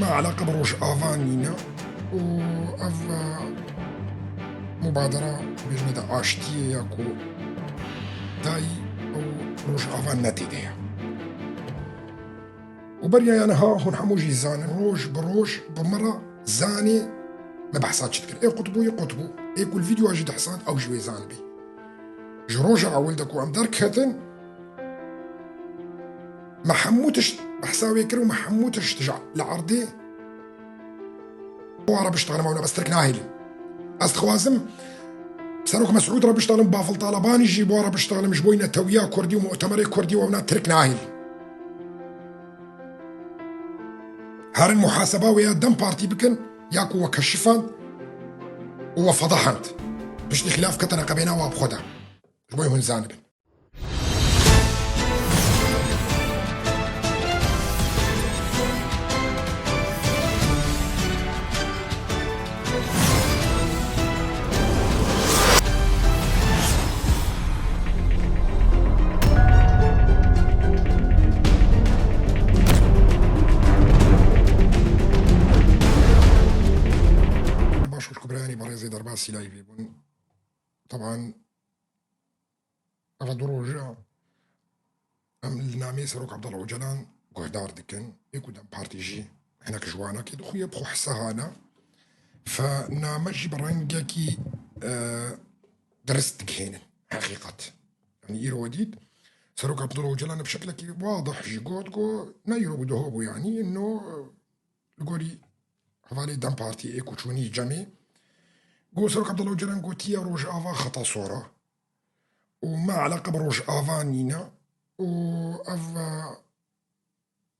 علاقة بروج آفانينا و أف مبادرة بجنة آشتية ياكو داي أو روج آفان نتيدية وبريا يعني ها هون حموجي زاني روج بروج بمرة زاني ما بحصاتش تكر إيه قطبو يقطبو إيه كل فيديو أجي حصان أو جوي زان بي جروجة عولدك وأم دارك هتن ما حموتش بحساوي كرو ما حموتش تجع لعرضي وعرب اشتغل معنا بس تركنا هيلي أستخوازم ساروك مسعود راه بيشتغل بافل طالبان يجيبوا راه بيشتغل مش بوينه تويا كردي ومؤتمر كردي ونا تركنا هيلي هار المحاسبه ويا دم بارتي بكن ياكو وكشفان وفضحنت باش خلاف كتنا قبينا وابخدها بوي هون زانب درباسي لايفي طبعا أغدروا رجع أم النامي سروك عبد الله وجلان قهدار دكن يكو دم بارتي جي هناك جوانا كي دخويا بخو حسهانا فنامج برنجا كي درست كهين حقيقة يعني إيرو وديد سروك عبد الله وجلان بشكل كي واضح جي قو نايرو دهوبو يعني إنه القولي حوالي دم بارتي إيكو تشوني جميع قو سروك عبد الله وجلان قو تيا روج آفا خطا صورة وما علاقة بروج آفانينا و أف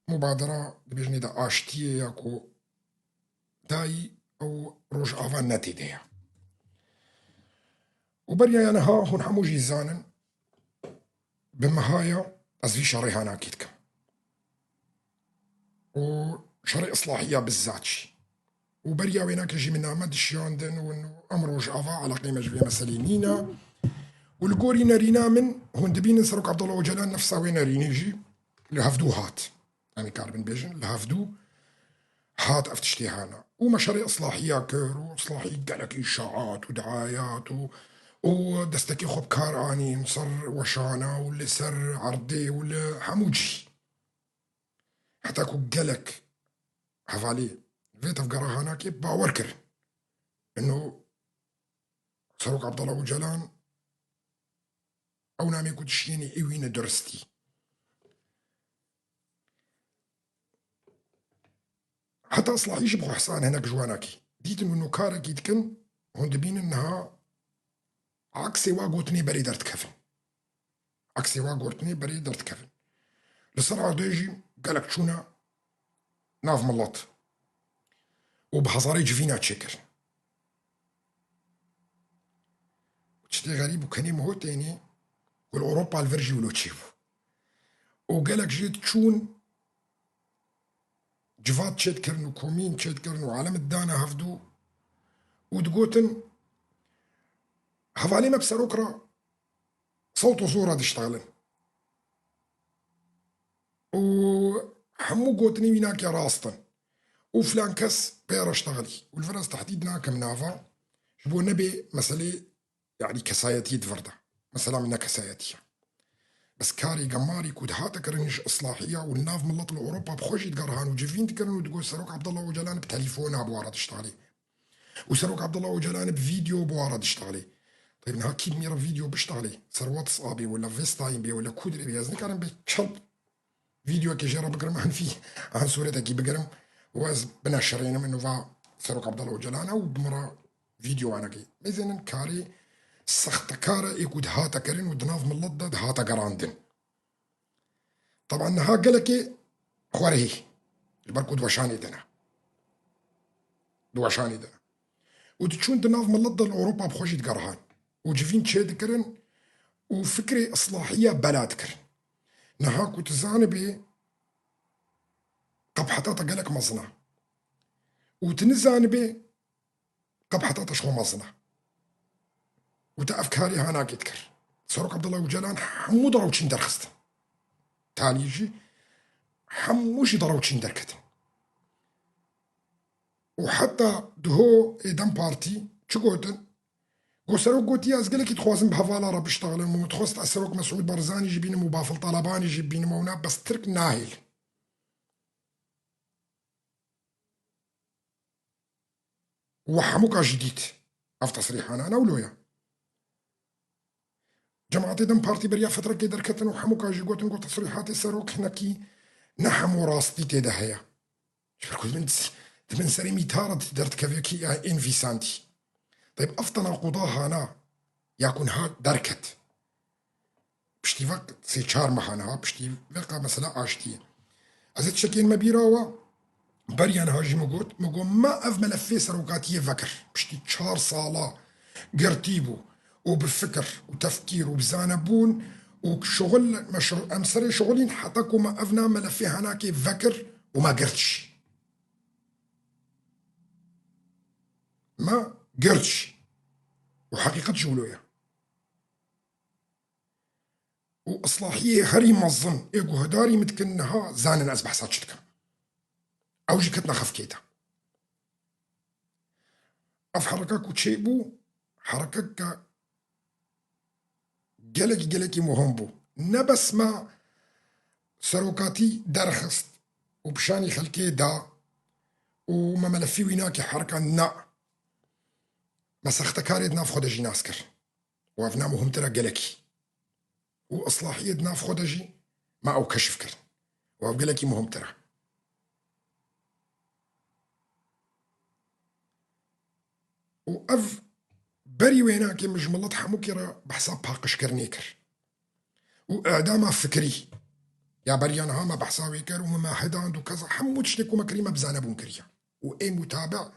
مبادرة بجنة دا آشتية ياكو داي أو روج آفان نتيدية وبريا يعني ها هون حموجي زانن بمهايا أزفي شري هانا كيتكا وشري إصلاحية بالذاتش وبريا ويناك يجي من عمد الشياندن وإنه أمروج آفا على قيمة جبية مسلينينا والقوري نارينا من هون دبين سروك عبد الله وجلان نفسه وين نارين يجي لهفدو هات يعني كاربن بيجن لهفدو هات افتشتيهانا ومشاريع اصلاحيه كير واصلاحيه قالك اشاعات ودعايات ودستكي خب كاراني مصر وشانا واللي سر عرضي واللي حموجي حتى كو قالك حفالي فيت افقرا هناك باوركر انه سروك عبد الله وجلان او نامي كنت شيني ايوين درستي حتى اصلاح يجبغوا حصان هناك جواناكي ديت انه كارك يتكن هون دبين انها عكسي واقوتني بري درت كفن عكسي واقوتني بري درت كفن لسرعة ديجي قالك شونا ناف ملط وبحصاري جفينا تشكر تشتي غريب وكاني مهو تاني والأوروبا الفرجي ولو تشيفو وقالك جيت تشون جفات تشتكرن وكومين تشتكرن وعالم الدانا هفدو وتقوتن هفالي ما بسروكرا صوت وصورة تشتغلن وحمو قوتني ويناك يا راستن وفلان كس بير اشتغلي والفرس تحديدنا كم نافا جبو نبي مسألة يعني كسايتي دفردا مثلا منا كسايتي بس كاري قماري كود هاتا كرنش اصلاحيه والناف من لطل اوروبا بخوشي تقرهان وجفين تكرن وتقول سروك عبد الله وجلان بتليفونها بوارد اشتغلي وسروك عبد الله وجلان بفيديو بوارد اشتغلي طيب نها كيد ميرا فيديو بشتغلي سروات صابي ولا فيستاين بي ولا كودري بي ازني كان بكلب فيديو كي جرب بقرم عن فيه عن صورتك كي بقرم واز بنشرين منه فا سروك عبد الله وجلان وبمرا فيديو انا كي ميزن كاري سخت كارا يكود هاتا كرين ودناف من لضد هاتا قراندن طبعا ها قالك خوارهي البركو دوشاني دنا دوشاني دنا وتشون دناف من لضد اوروبا بخوشي تقرهان وجفين تشيد كرن وفكري اصلاحيه بلاد كرن نها كنت زانبي قب حتاتا قالك مصنع وتنزانبي قب حتاتا شو مصنع وتأفكاري هناك يذكر سروك عبد الله وجلان حمو ضروتشين درخست تالي يجي حموشي ضروتشين دركت وحتى دهو إدم بارتي شقوتن وسروك قوتي أزقلك يتخوازن بهفالا راه بيشتغل ومتخوست أسروك مسعود برزاني يجيبين مبافل طلباني يجيبين مونا بس ترك ناهل وحموك جديد أف تصريح أنا ولويا جماعة دم بارتي بريا فترة كي دركتن وحموك جي قوتن قوت تصريحاتي سروك هناكي نحمو راستي تيدا هيا شبركو من سريمي تارد درت كفيكي انفيسانتي طيب أفضل القضاء هنا يكون ها دركت بشتي وقت سيشار محانا بشتي وقت مثلا عاشتي أزيد شكين مبيراوا بريان هاجي مقول ما أف ملفي سروقاتية فكر بشتي شهر صالة قرتيبو وبفكر وتفكير وبزانبون وشغل مشروع أمسري شغلين حتى ما أفنا ملفي هناك فكر وما قرتش ما قرتش وحقيقة جولويا وإصلاحية هري مظن إيقو هداري متكنها زانن أزبح ساتشتكا أو جيكتنا خفكيتا أف حركاك وتشيبو حركاك جلكي مهم بو نبس ما سروكاتي درخست وبشاني خلكي دا وما ملفي ويناكي حركة نا ما سختكاري ناف خودجي ناسكر وافنا مهم ترى جلكي وإصلاحية ناف خودجي ما أو كشف كر واف جلكي مهم ترى وأف بري ويناكي مجملات حموكي را بحساب باقش كرنيكر وإعدام فكري يا بريان هاما بحساوي كر وما هداند وكذا حمود شتكو مكريمة بزانبون كريا وإي متابع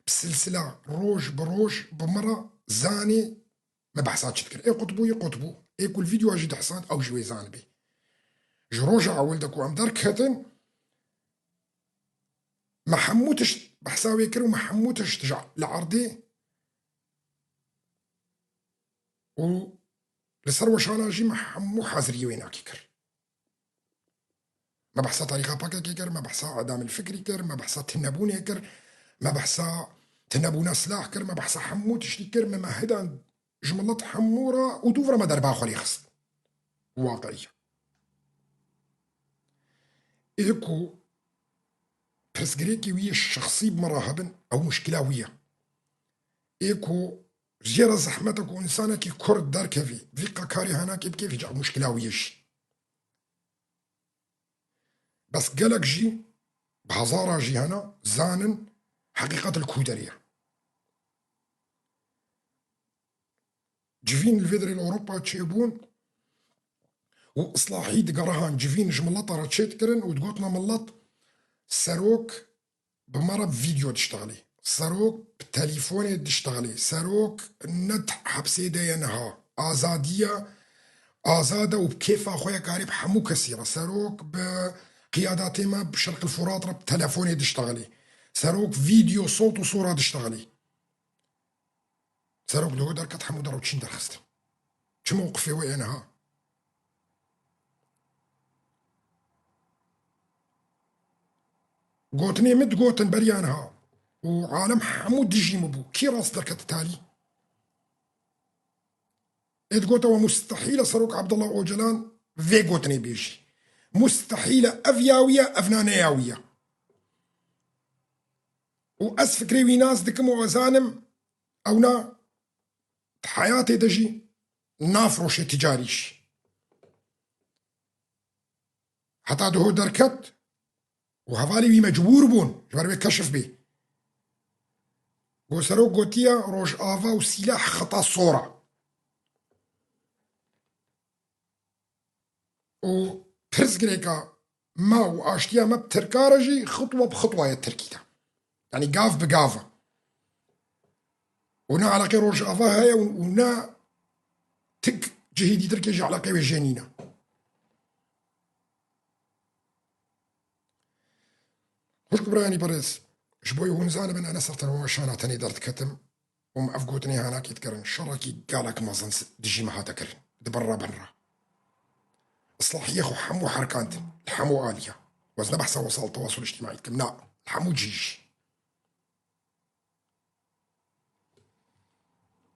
بسلسلة روج بروج بمرة زاني ما بحساتش تكر إي قطبو إي كل فيديو أجي حسان أو جوي زانبي جروجة عولدك وعم دارك هتن ما حموتش بحساوي كر وما حموتش تجع لعرضي و لسروة شاناجي ما حمو حازري ويناكي كر ما بحسا طريقة باكا كر ما بحسا عدام الفكري كر ما بحسا تنبوني كر ما بحسا تنبونا سلاح كر ما بحسا حمو تشتي كر ما هدان جملات حمورة ودوفرا ما دربا خلي خص واقعية إيكو برسجريكي ويا الشخصي بمراهبن أو مشكلة ويا إيكو جيرا زحمتك وإنسانك كرد دار كفي فيقا كاري هناك بكيف يجعل مشكلة وياش بس قالك جي بهزارة جي هنا زانن حقيقة الكودرية جفين الفيدري الأوروبا تشيبون وإصلاحي دقرهان جفين جملطة راتشيت كرن وتقوتنا ملط سروك بمرة فيديو تشتغلي سروك بتليفون تشتغلي سروك نت حبسي دينها آزادية آزادة وبكيف أخويا كاري بحمو كثيرة سروك بقياداتي ما بشرق الفرات رب تليفوني تشتغلي سروك فيديو صوت وصورة تشتغلي سروك لو دركت حمو دروتشين درخست شو موقفي وينها قوتني مد قوتن بريانها وعالم حمود ديجي مبو كي راس دركت التالي إذ قوتا ومستحيل سروك عبد الله أوجلان في قوتني بيجي مستحيلة أفياوية أفنانياوية وأس فكري ويناس دكم وزانم أو نا حياتي دجي نافروش تجاريش حتى دهو دركت وهفالي بي مجبور بون جبر بي كشف بي وسرو قوتيا روش آفا وسلاح خطا صورة وبرز جريكا ما واشتيا ما بتركارجي خطوة بخطوة يتركيتا يعني قاف بقافة ونا على قي روش آفا هيا ونا تك جهيدي تركيجي على قي وجانينا خوش كبراني برز شبوي ونزانة من أنا صرت أنا وشانا تاني دارت كتم أفقوتني هناك يتكرن شركي قالك ما زنس دجي ما هتكرن برا إصلاحية خو حمو حركانت الحمو آلية وزنا بحثا وسائل التواصل الاجتماعي كم لا الحمو جيش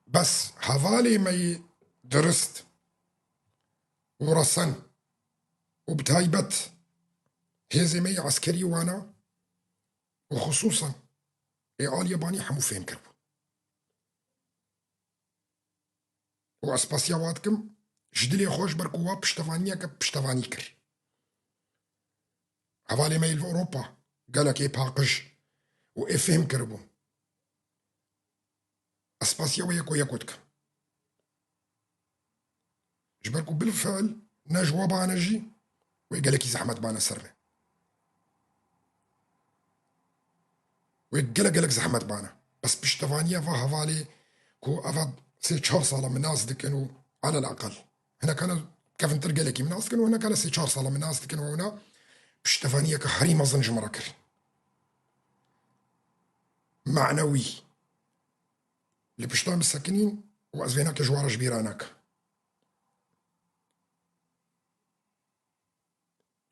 بس هذالي ما درست ورسن وبتايبت هزمي عسكري وانا وخصوصا آل ياباني حمو فهم كربو واسباسيا واتكم جدلي خوش بركوا بشتفانيا كبشتفاني كر هذالي ما في اوروبا قالك ايه باقش وافهم كربو اسباسيا وياكو ياكوتك جبركو بالفعل نجوا بانجي وقالك زحمت بانا سرنا وقالك زحمت بانا بس بشتفانيا فهذالي كو افاد سي 4 صالة من الناس كانوا على الاقل هنا كان كيف تلقى لك من الناس كانوا هنا كان سي 4 صالة من الناس كانوا هنا بشتفانيا كحريمة زنج مراكر معنوي اللي بشتام الساكنين وازفيناك جوار جبيرانك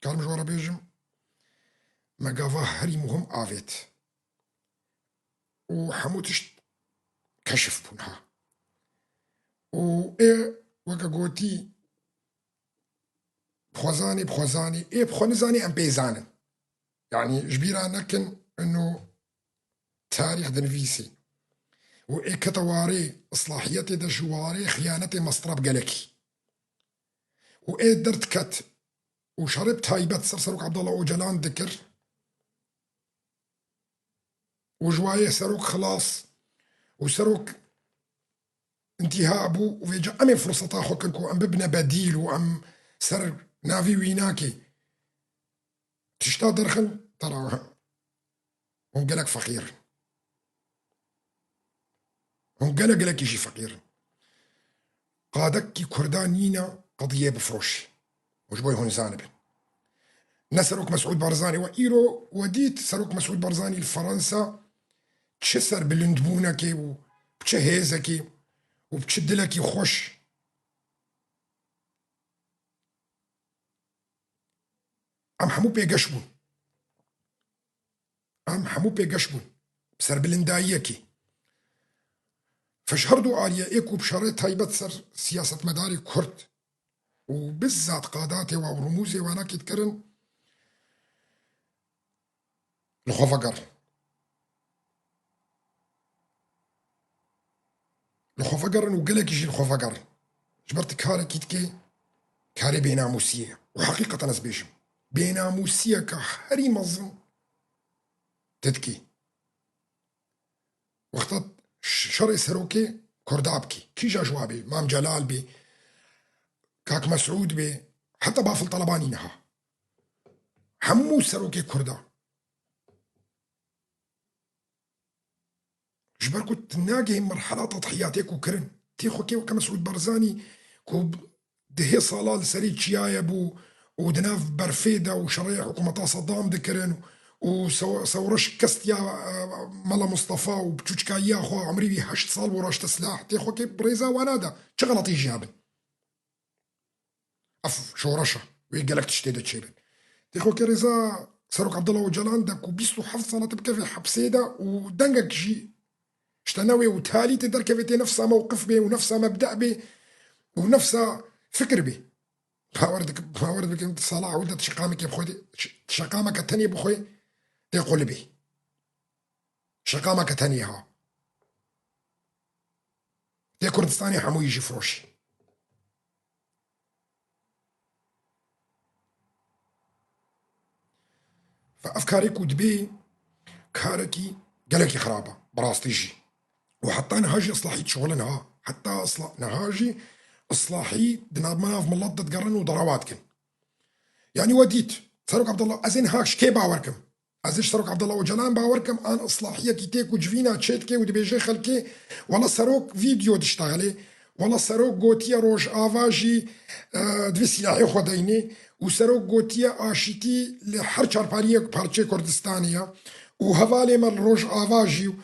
كان جوار بيجم ما قافا هريمهم آفيت وحموتش كشف بونها و ايه وكا قوتي بخوزاني ايه بخونزاني ام بيزانن يعني جبيرانك انه تاريخ دنفيسي وايه كتواري اصلاحيتي دا جواري خيانتي مصطرب قالكي وايه درت كت وشربت هايبت سرسروك عبد الله وجلان ذكر وجوايه سروك خلاص وسروك انتهاء ابو وفيجا امي فرصة تاخو كنكو ام ببنى بديل وام سر نافي ويناكي تشتا درخن ترى هم قالك فقير هم قالك يجي فقير قادك كردانينا قضية بفروش وجبوي هون زانب نسروك مسعود بارزاني وإيرو وديت سروك مسعود بارزاني لفرنسا تشسر بالندبونكي وبتشهيزكي وبتشدلكي خوش ام حمو بيقشبون ام حمو بيقشبون بسر بلندايكي فشهردو آليا إيكو بشريط هايبت سر سياسة مداري كرد وبالذات قاداتي ورموزي وانا كيتكرن لخوفقر وقلق يجي الخوفقر جبرت كاري كيتكي كاري بيناموسية وحقيقة نسبيشم بيناموسية كحري مظن تدكي وقتت شري سروكي كردابكي كي جا جوابي مام جلال بي كاك مسعود بي حتى بافل طلباني نها حمو سروكي كردا جبركو تناقي مرحلة تضحياتك وكرن تيخو كيو كمسعود برزاني كو دهي صلال سريد شيايا بو ودناف برفيدة وشريح حكومة صدام ذكرن وسورش كست يا ملا مصطفى وبتشكا يا خو عمري بي 8 صال ورشت سلاح تيخو كي بريزا ونادا شغلطي جابن شورشة ويقالك تشتيد تشيبن تيخو كي ريزا سروك عبد الله وجلان داك وبيستو حفصة تبكى في حبسيدة ودنقك جي اشتناوي وتالي تقدر كيف نفسها موقف به ونفسها مبدأ به ونفسها فكر به باوردك صلاح ولدت شقامك يا بخوي شقامك الثانية بخوي تقول به شقامك الثانية ها تي كردستاني حمو يجي فروشي فأفكاري كودبي كاركي قالك خرابة براس تيجي وحتى نهاجي إصلاحي شغلنا حتى نهاجي إصلاحي دنابناف ملطة قرن وضرواتكن يعني وديت سروك عبد الله أزين هاكش كي باوركم أزيش سروك عبد الله وجلان باوركم أن إصلاحية كيتيك وجفينا تشيتكي ودبيجي خلكي ولا سروك فيديو تشتغلي ولا سروك قوتيا روج آفاجي دوي سلاحي خديني وسروك قوتيا آشيتي لحر چارپارية بارچه كردستانية وهفالي من روج آفاجي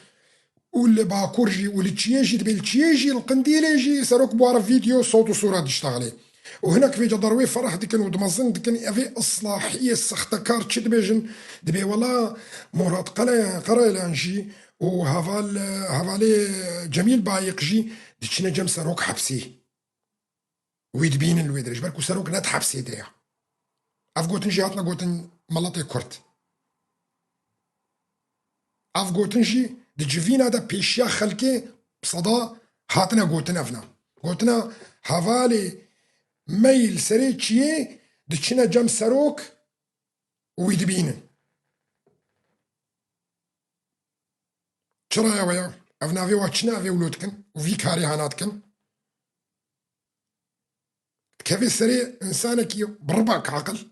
واللي باكورجي واللي تشيجي دبي التشيجي القنديليجي سروك بوارا فيديو صوت وصورة تشتغلي وهناك في جدروي فرح دكن ودمزن دكن افي اصلاحيه سختكار تشد بيجن دبي ولا مراد قرا وهافال هافالي جميل بايقجي ديشنا جم سروك حبسي ويدبين الويدرج بالكو سروك نات حبسي ديا اف قوتن جهاتنا قوتن ملطي كرت اف قوتن جي دجفينا دا بيشيا خلكي بصدا هاتنا قوتن افنا قوتنا هافالي ميل سري تشيه دشنا جم سروك ويدبين شرا يا ويا افنا في واتشنا في ولودكن وفي كاري هاناتكن كيف سري انسانك بربعك عقل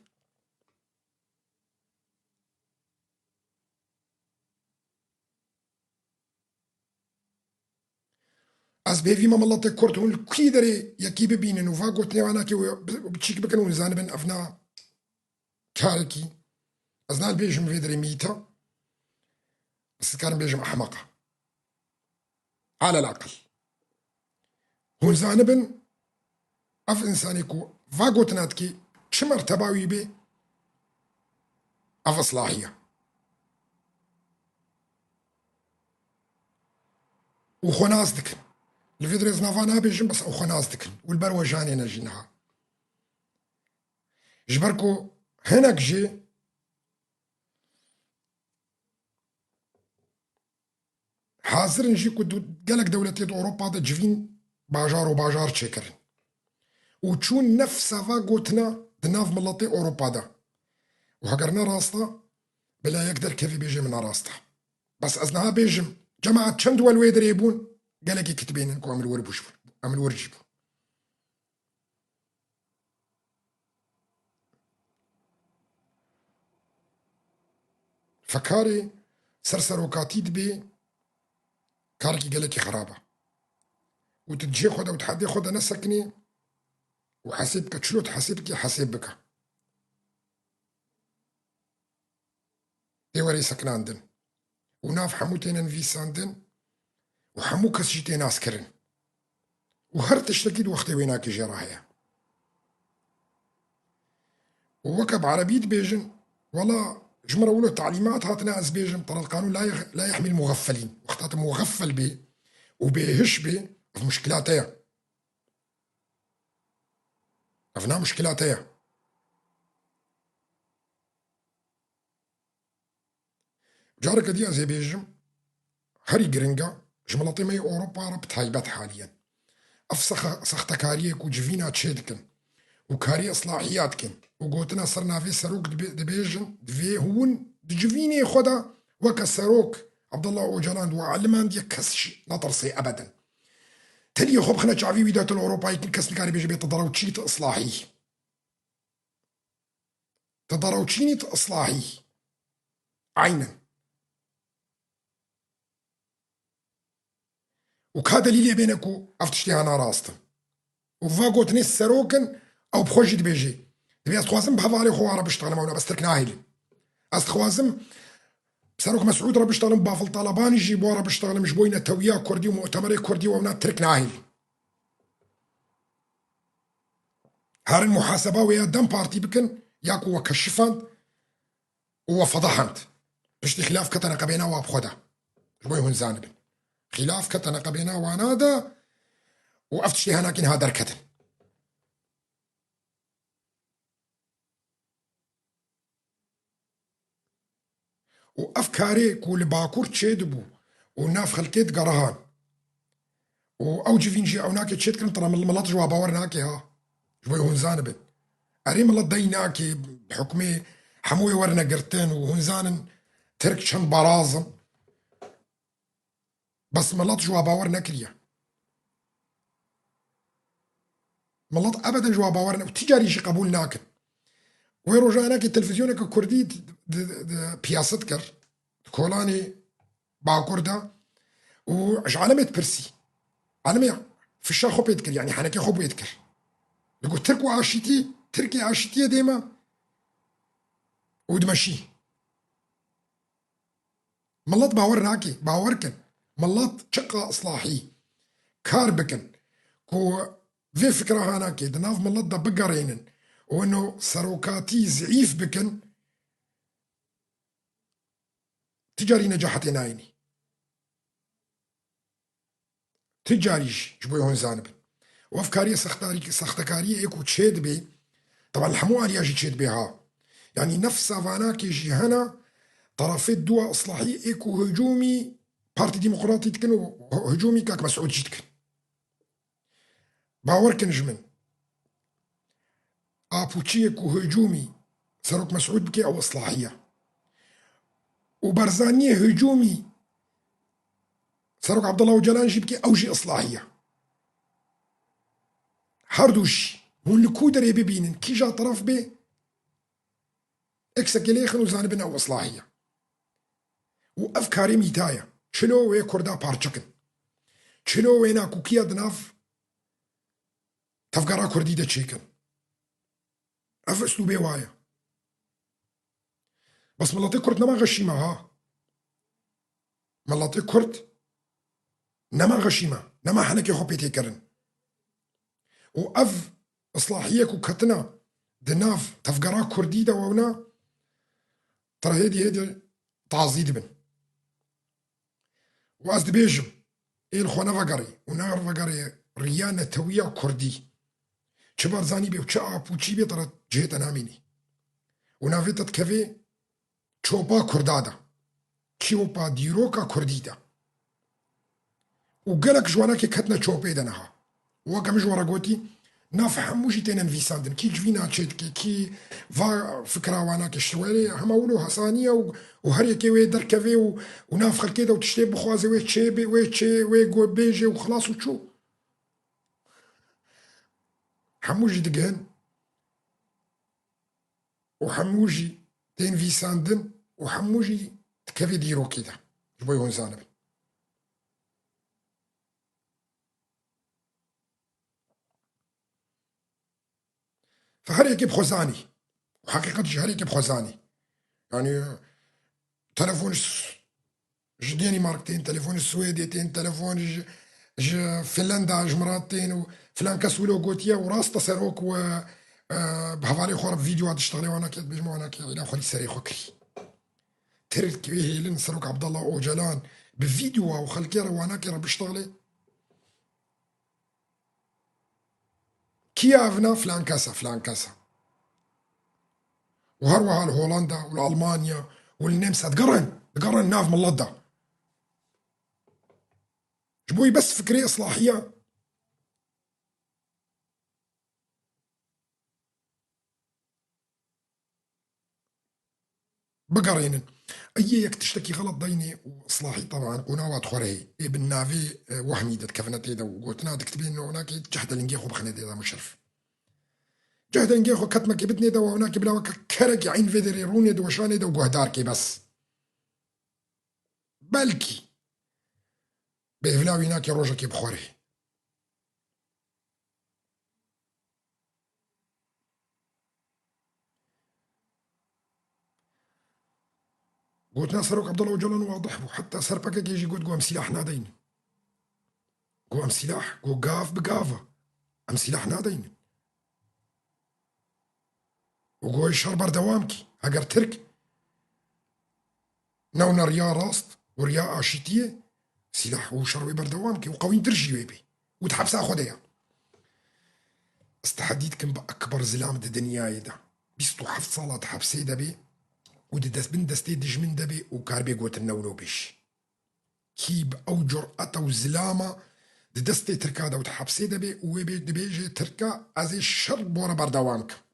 از بيفي ما ملطي كورت هون كي دري يكي ببينن وفا قلت لي انا كي بتشيك بكن ونزانبن افنا كاركي ازنا البيجم في دري ميتا بس كان بيجم احمقه على العقل هون زانبن اف انسانيكو فا قلت ناتكي شمر تباوي بي اف اصلاحيه وخناس دكن الفيدريز نافانا بيجم بس وخناس دكن والبروجاني نجينها جبركو هناك جي حاضر نجي كدو قالك دولتي اوروبا دا جفين باجار وباجار تشكرن وتشون نفس فا قوتنا دناف ملطي اوروبا دا وهقرنا راستا بلا يقدر كيف بيجي من راستا بس ازنها بيجم جماعة كم دول ويدر يبون قالك يكتبين انكو عمل وربوش عمل ورجبو فكاري سرسر وكاتيد بي كاركي قالك خرابة وتتجي خدا وتحدي خدا نسكني وحسيبك تشلو تحسيبك حسيبك دي وري سكن عندن وناف حموتين في ساندن وحمو كسجتين عسكرن وهر تشتكيد وقت ويناك جراحية ووكب عربية بيجن ولا جمرة ولو تعليمات هاتنا از بيجن ترى القانون لا يحمي المغفلين وقتات مغفل بي وبيهش بي في مشكلاتها افنا مشكلاتها جارك دي زي بيجم هري جرينجا جملتي مي اوروبا رب تايبات حاليا افسخ سختكاريك وجفينا تشيدكن وكاري اصلاحياتكن وقوتنا صرنا في سروك دبيجن دفي هون دجفيني خدا وكا سروك عبد الله اوجلاند وعلمان دي كسش نطرسي ابدا تلي خب خنا شعبي ويدات الاوروبا يمكن كسن كاري بيجي بيتضرو تشيت اصلاحي تضرو تشينيت اصلاحي عينا وكا دليل بينكو افتشتي انا راستن وفا قوتني سروكن او بخوجي دبيجي دبي استخوازم بهفالي خو عرب اشتغل معنا بس تركنا هيلي استخوازم سروك مسعود راه بيشتغل بافل طلبان يجيبوا راه بيشتغل مش بوينا تويا كردي ومؤتمري كردي ومنا تركنا هيلي هار المحاسبة ويا دم بارتي بكن ياكو وكشفان وفضحنت بشتي خلاف كتنا قبينا وابخدا جبوي هون زانبن خلاف كتنا قبينا وانادا وافتشتي هناكين هادر كتن وافكاري كل باكور تشيدبو وناف خلكيت قرهان واوجي فينجي او ناكي تشيد كن ترى ملط جوا باور ناكي ها جبوي هون زانبن اري ملط دي ناكي بحكمي حموي ورنا قرتين وهون زانن ترك شن برازم بس ملط جوا باور نكريا ملط ابدا جوا باورنا وتجاري شي قبول ناكن ويروجانك التلفزيون كردي بياستكر كولاني باكوردا وش علامة برسي علامة في الشر خو بيتكر يعني حنكي خو بيتكر يقول تركوا عاشتي تركي عاشتي ديما ودمشي ملط باورناكي باوركن ملط شقة إصلاحي كاربكن كو في فكرة هنا كده ناف ملضة بقرينن وانه سروكاتي زعيف بكن تجاري نجاحتي نايني تجاريش جبوي هون زانب وافكاري سختكاري ايكو تشيد بي طبعا الحمو يجي تشيد بها يعني نفس سافاناك يجي هنا طرفي الدول اصلاحي ايكو هجومي بارتي ديمقراطي تكن وهجومي كاك مسعود جتكن باور كنجمن ابوتشي ايكو هجومي سروك مسعود بكي او اصلاحيه وبرزانيه هجومي سروك عبد الله وجلان جيبكي اوجي اصلاحيه هردوش هون الكودر يبينن كي جا طرف بي اكسكيليخن وزانبن او اصلاحيه وافكاري ميتايا شلو وي كوردا بارچكن شلو وينا كوكيا دناف تفقرا كردي دا تشيكن اف اسلوبي وايا بس ملاتي كرت نما غشيمة ها ملاتي كرت نما غشيمة نما حنكي خوبيتي كرن واف اصلاحيه كوكتنا دناف تفقرا كردي دا وونا ترى هيدي تعزيد بن واز دبيجم ايه الخوانا فقري ونار فقري ريانة تويا كردي چبار زاني بي وچا آپ وچي بي ترى جهت ناميني ونافيتت كفي چوبا كردادا چوبا ديروكا كرديدا وقالك جوانا كي كتنا چوبي دنها وقام جوارا قوتي نافهم موجي تينن فيساندن كي جوينا تشيتكي كي فا فكرة وانا كشوالي هما ولو حسانية وهريكي وي دركفي ونافخل كده وتشتي بخوازي وي تشيبي وي تشي وي قول بيجي وخلاص وتشو حموجي دقهن وحموجي تين فيساندن وحموجي تكفي ديرو كده جبوي هون زانب فهريكي بخوزاني وحقيقة هريكي بخوزاني يعني تلفون جدياني ماركتين تلفون السويديتين تلفون فنلندا جمراتين وفلان كسولو قوتيا وراس تصاروك و بهفالي خور فيديو هاد اشتغلي وانا كي بجمع وانا كي الى خوري سري خوكري ترد كويه لين سروك عبد الله اوجلان بفيديو وخلكي وانا كي راه بيشتغلي كيافنا فلان كاسا فلان كاسا وهروها هولندا والالمانيا والنمسا تقرن ناف من اللدة جبوي بس فكري اصلاحيه بقرينن اي يك تشتكي غلط ديني واصلاحي طبعا قنوات خوري ابن نافي وحميدة كفنتي دا وقلتنا تكتبين انه هناك جهد الانجيخو بخني دا مشرف جهد الانجيخو كتمك بتني دا وهناك بلا كرك عين فيدري روني دا وشاني دا وقهداركي بس بلكي بيفلاوي هناك روجكي بخوري قلت ناصر عبد الله وجلان واضح وحتى سربك يجي قلت قوام سلاح نادين قوام سلاح قو قاف بقافه ام سلاح نادين وقوي شربر دوامكي اگر ترك نونا ريا راست وريا اشيتيه سلاح وشربي بردوامكي وقوين ترجي ويبي وتحبسها خديها استحديدكم باكبر زلام الدنيا دا بيستو حفظ صلاة حبسي دبي وددس بن دستي دجمن دبي وكاربي قوت النولو بيش كيب او جرأة وزلامة دستي تركا دا وتحبسي دبي ويبي دبيجي تركا ازي الشر بورا بردوامك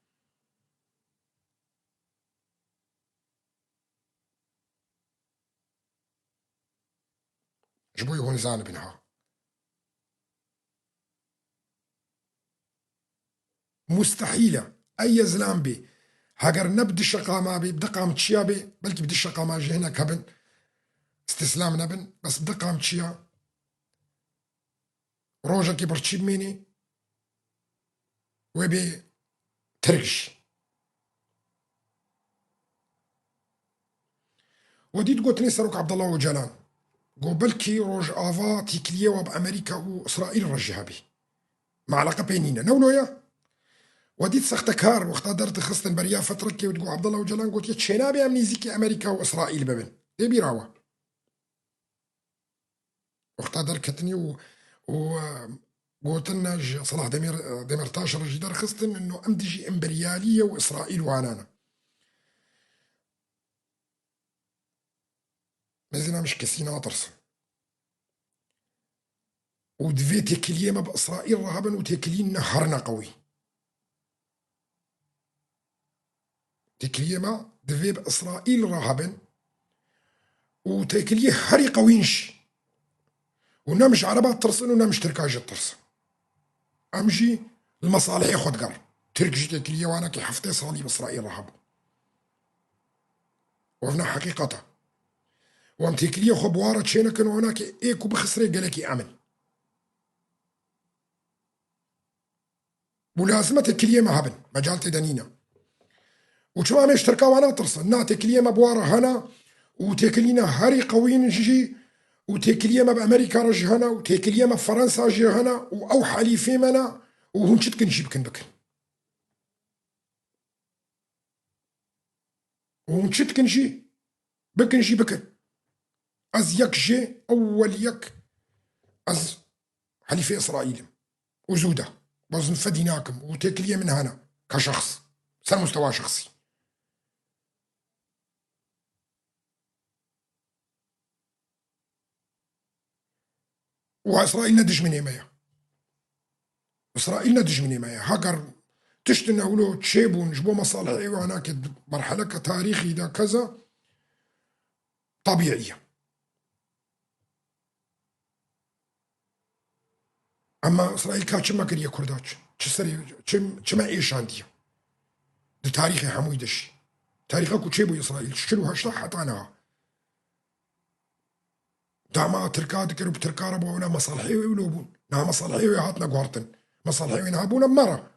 جبوي هون زانبنها مستحيلة أي زلام بي هاجر نبدي الشقا ما بي بدقام تشيا بي بلكي بدي الشقا ما جهنا كبن استسلام نبن بس بدقام تشيا روجا كي برتشيب ميني وبي تركش وديت قوتني سروك عبد الله وجلان قو بلكي روج آفا تيكليه وبأمريكا وإسرائيل رجها بي ما علاقة بينينا نولويا وديت سخت كار وقت درت خصتن بريا فترة وتقول عبد الله وجلان قلت يتشينا بي أمني زيكي أمريكا وإسرائيل ببن دي بيراوا وقت در كتني و قلت لنا صلاح دميرتاش رجي در خصتن إنه أمدجي إمبريالية وإسرائيل وعنانا مازينا مش كسينا ترسم ودفي تكليما بإسرائيل رهبا وتكلين نهرنا قوي تكليما دفي بإسرائيل رهبا وتكليه هري قوينش ونمش عربات ترسن ونمش تركاج الترسن أمشي المصالح ياخد قر تركج تكليه وانا كي حفتي صالي بإسرائيل رهبا وفنا حقيقته وام تكليه خبوارة تشينا كانوا هناك ايكو بخسري قالك أمن ولازمة تكليه ما هبن مجال تدنينا وشما مش تركا وانا ترسن نا تكليه ما بوارة هنا وتكلينا هري قوين جي وتكليما بأمريكا رج هنا وتكليما بفرنسا جي هنا وأو حليفي منا وهم شتكن جي بكن وهم شتكن جي بكن أز يك جي أول يك أز حليفي إسرائيل وزودة وزن فديناكم وتكلية من هنا كشخص سر مستوى شخصي وإسرائيل ندج من إيمايا إسرائيل ندج من إيمايا هاكر تشتنا ولو تشيبو نجبو مصالح إيوه هناك مرحلة تاريخي دا كذا طبيعية أما إسرائيل كاتش ما كريه كرداتش تشسري تشما إيش عندي ده تاريخي حموي دشي تاريخك وتشيبو إسرائيل شلو هشرح حطانها دعما تركا دكرو بتركا ربو ولا مصالحي ويولوبون نا مصالحي ويهاتنا قوارتن مصالحي وينهابون مرة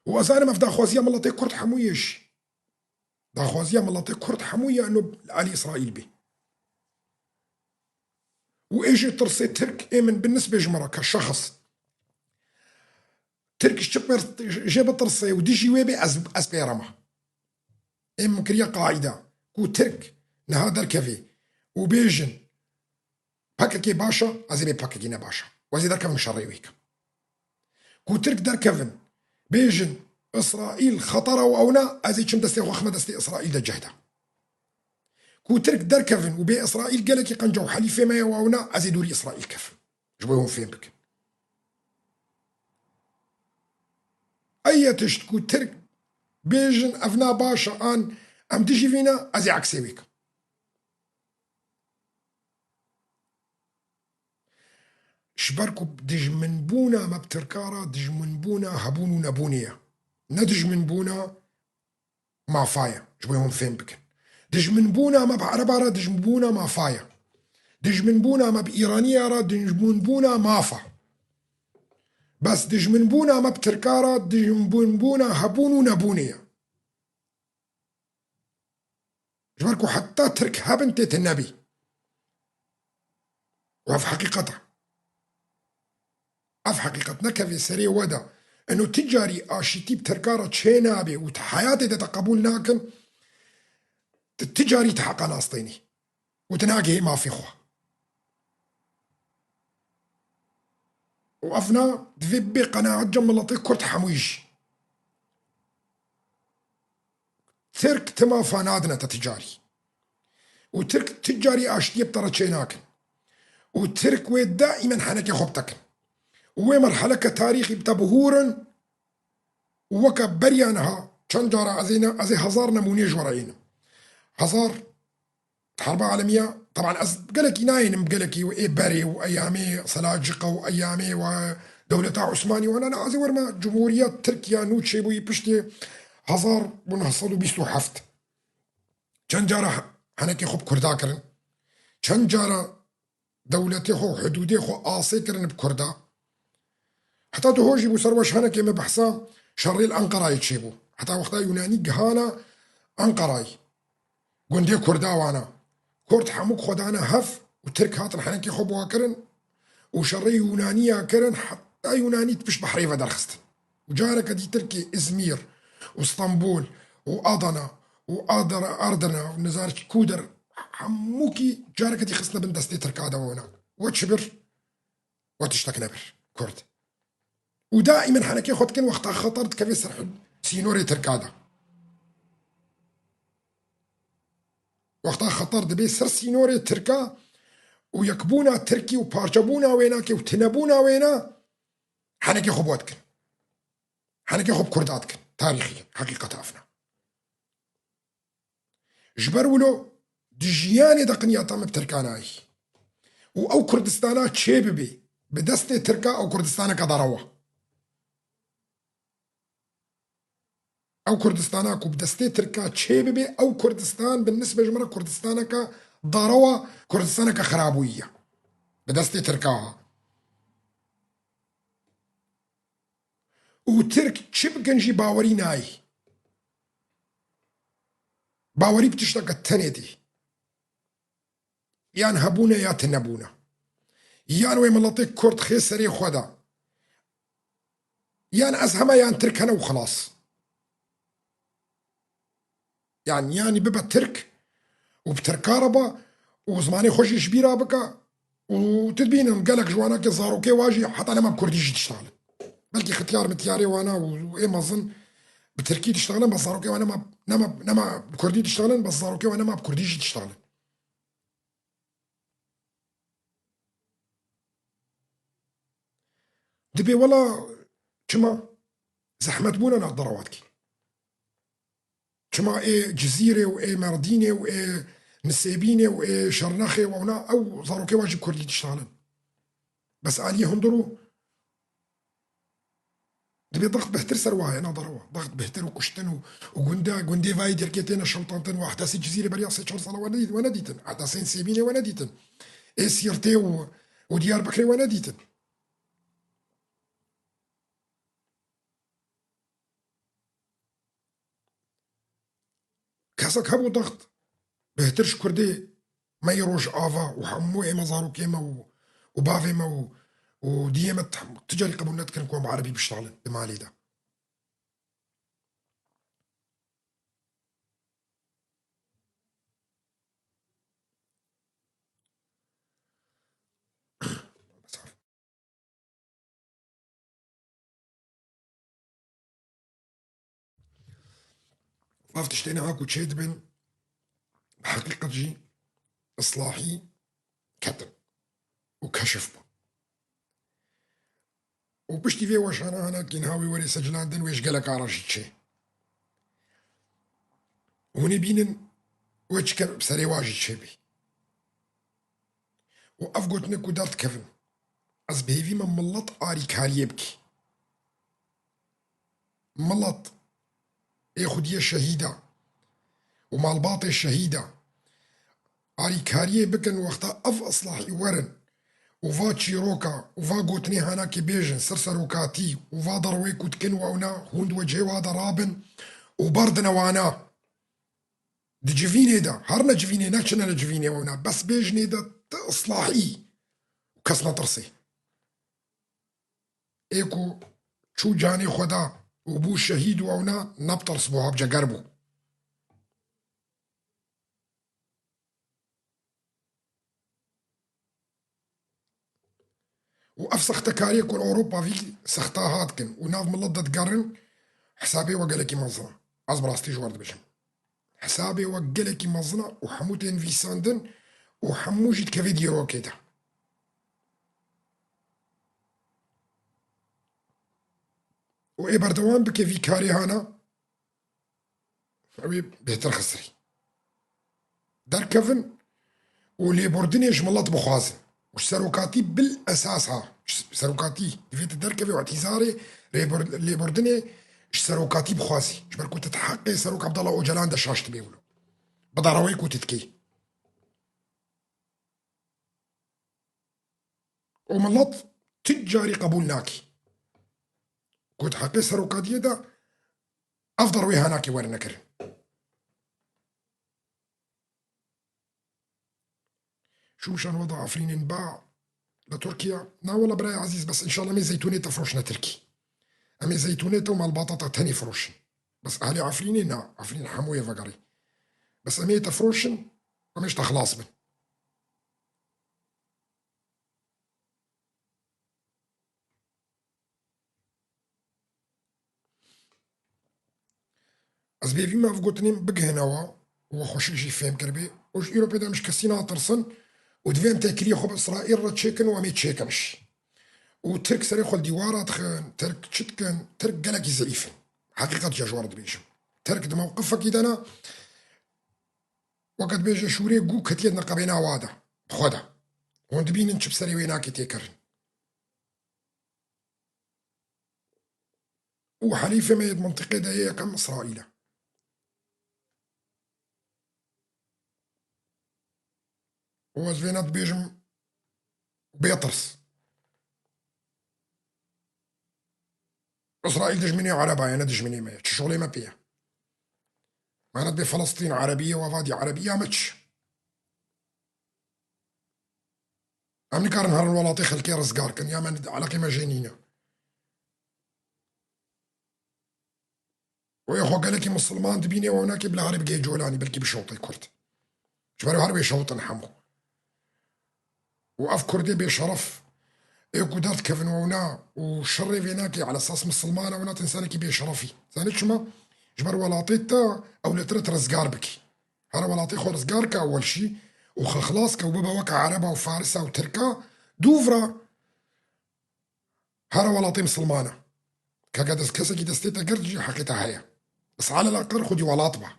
وأزانا ما في داخوازية ملطي كرد حمويش داخوازية ملطي كرد حموية أنه علي إسرائيل به وإيش ترسي ترك إيمن بالنسبة جمرة كشخص ترك الشبير جيب ترسي وديجي ويبي أسبيرما إيمن كريا قاعدة كو ترك نهادر كفي وبيجن باككي باشا أزيبي باككي نباشا وزي در كفن شريويك كو ترك در كفن بيجن إسرائيل خطر وأونا أزي كم دستي وخمة دستي إسرائيل دا جهدا كو ترك در كفن وبي إسرائيل قالك يقنجو حليفة ما يواونا أزي دوري إسرائيل كفن جبوهم فين بك أي تشت كو ترك بيجن أفنا باشا آن أم تجي فينا أزي عكسيويك شبركو دجمن بونا ما بتركارا دجمن بونا هبونو نبونيا ندجمن بونا ما فايا جبوهم فين بك دجمن بونا ما بعربارا دجمن بونا ما فايا دجمن بونا ما بإيرانيا را دجمن بونا مافا بس دجمن بونا ما بتركارا دجمن بونا هبونو نبونيا جبركو حتى ترك هبن تيت النبي وفي حقيقته أف حقيقتنا كفي سري ودا إنه تجاري آشيتي بتركارة تشينا بي وحياتي دا تقبول ناكن التجاري تحقا ناسطيني وتناقي ما في خوا وأفنا دفي قناعة جملتي كرت حمويش ترك تما فانادنا تجاري وترك تجاري آشتي بترى تشيناكن وترك ويد دائما حنكي خبتكن وي مرحلة كتاريخي بتبهورا وكا بريانها شنجارة أزي هزار نموني جورين هزار الحرب العالمية طبعا قالك ناين بقالكي وإيه بري وأيامي سلاجقة وأيامي ودولة عثماني وأنا أزي ورما جمهورية تركيا نوتشي بوي بشتي هزار ونحصلوا بيستو حفت شنجارة حنكي خب كرداكرن شنجارة دولتي خو حدودي خو آسيكرن بكردا حتى تهوجي بو سروش هنا كيما بحثا شري الأنقراي تشيبو حتى وقتا يوناني قهانا أنقراي قندي كردا وانا كورد حموك خدانا هف وترك هاتن حنكي خبوا كرن وشري يونانية كرن حتى يوناني تبش بحريفة درخست وجارك دي تركي إزمير واسطنبول وأضنا أردنا ونزار كودر حموكي جارك دي خصنا بن دستي تركادا وهنا وتشبر وتشتك نبر كرد ودائما حنكي خد كن وقت خطرت كيف يسرح سينوري تركادا وقت خطر دبي سر سينوري تركا ويكبونا تركي وبارجبونا ويناك وتنبونا وينا حنكي خبوتكن حنكي خب كرداتكن تاريخيا حقيقة أفنا جبرولو دجياني دقنيا طام بتركاناي او كردستانا تشيب بي بدستي تركا او كردستانا كضروا او كردستانا كو بدستي تركا تشيب بي او كردستان بالنسبه جمره كردستانا كضروا كردستانا كخرابويه بدستي تركا وترك تشيب كنجي باوري ناي باوري بتشتاق التندي يان هبونا يا تنبونا يان وي ملطيك كرد خيسري خدا يان أزهما يان تركنا وخلاص يعني ببا ترك وبتركاربا وزماني خوشي شبيرا بكا وتدبين قالك جوانا كي زاروكي واجي حتى انا ما بكرديش تشتغل بلكي ختيار متياري وانا وايه اظن بتركي تشتغلن بس زاروكي وانا ما بكردي تشتغلن بس زاروكي وانا ما بكرديش تشتغلن دبي ولا كما زحمت بونا نهضرواتكي كما ايه جزيره وايه مردينه وايه نسيبينه وايه شرنخه وهنا او زاروكي واجب كردي تشتغلن بس عليه هندرو دبي ضغط بهتر سرواي انا ضروا ضغط بهتر وكشتن وقندي فايدر كيتين شلطنتن واحداث جزيره بريا سيتشور صلا ونديتن احداثين سيبينه ونديتن ايه سيرتي وديار بكري ونديتن كاسك هبو ضغط بهترش كردي ما يروج افا وحمو اما زارو كيما وبافي ما وديما تجاري قبولات كان كوم عربي بيشتغل بمالي ده فافتشتينا هاكو تشيد بن بحقيقة جي إصلاحي كتب وكشف بو وبشتي في واش أنا كينهاوي وري سجلان دن ويش قالك عرجي تشي وني بينن ويش كان بسري واجي تشي بي وأفقوت نكو دارت كفن أز بهيفي من ملط آري كاري يبكي ملط ياخد يا شهيدة ومال باطي الشهيدة آري كاري بكن وقتا أف إصلاحي ورن وفا تشيروكا وفا قوتني هناكي بيجن سرسروكاتي وفا دروي كوتكن وانا هوند وجهي وادا رابن وبردنا وانا دي جفيني دا هرنا جفيني ناتشنا جفيني وانا بس بيجني دا اصلاحي وكسنا ترسي ايكو شو جاني خدا وبو شهيد وانا نبطر صبوها بجا قربو وافسخ تكاريك اوروبا في سختها هاتكن وناف ملضت قرن حسابي وقالك منظمه اصبر استي جوارد بشم حسابي وقالك مزنة وحموتين في ساندن وحموجي كيفي ديرو كده وإي بردوان بكي في كاري هانا أبي بيتر خسري دار كفن ولي بوردني جملات بخوازن وش سروكاتي بالأساس ها سروكاتي فيت دار كفي واعتزاري لي بوردني سروكاتي بخوازي جبر كنت تحقي سروك عبد الله أوجلان دا شاشت بيولو بدارويك وتتكي وملط تجاري قبولناكي كنت حقي سروكاتي دا أفضل ويهاناكي وين نكر شو شان وضع عفرين انباع لتركيا؟ لا والله براي عزيز، بس ان شاء الله مي زيتونيتا فروشنا تركي، امي زيتونيتا ومال بطاطا تاني فروشن، بس اهلي عفريني نا عفرين حموية فقري، بس امي تفروشن ومش تخلاص بن. از بيفي ما فقوتنين بقهنوا وخوش يجي فهم كربي وش ايروبي دا مش كسينا ترسن ودفهم تاكلي خوب اسرائيل را تشيكن وامي تشيكنش وترك سري خل ديوارات خان ترك تشتكن ترك قالك زعيفن حقيقة جاجوار دبيجم ترك دا موقفك كده انا وقت بيجي شوري قو كتير نقبينا وادا بخودا وان دبين نشب سري ويناكي تيكرن وحليفة ميد منطقة دا هي كم اسرائيل وزفينات بيجم بيطرس اسرائيل دجمني عربا انا دجمني ما شغلي ما بيها معنات بفلسطين عربيه وفادي عربيه ماتش امني كان نهار الولاطي خلكي رزقار كان يا من على كيما جنينه ويا خو قال لك مسلمان دبيني وهناك بلا عربي جاي جولاني بلكي بشوطي كرت جبروا عربي شوط نحمو واف كردي بشرف ايو قدرت كيفن ونا وشري فيناكي على اساس مسلمانه ونا تنسانكي بشرفي ثاني شما جبر ولاطيتا او لترت رزقار بكي هذا ولاطي خو رزقار كاول شي وخلاص كوبابا وكا عربا وفارسا وتركا دوفرا هذا ولاطي مسلمانه كاكادس كسكي دستيتا قرجي حقيتها هيا بس على الاقل خدي ولاطبه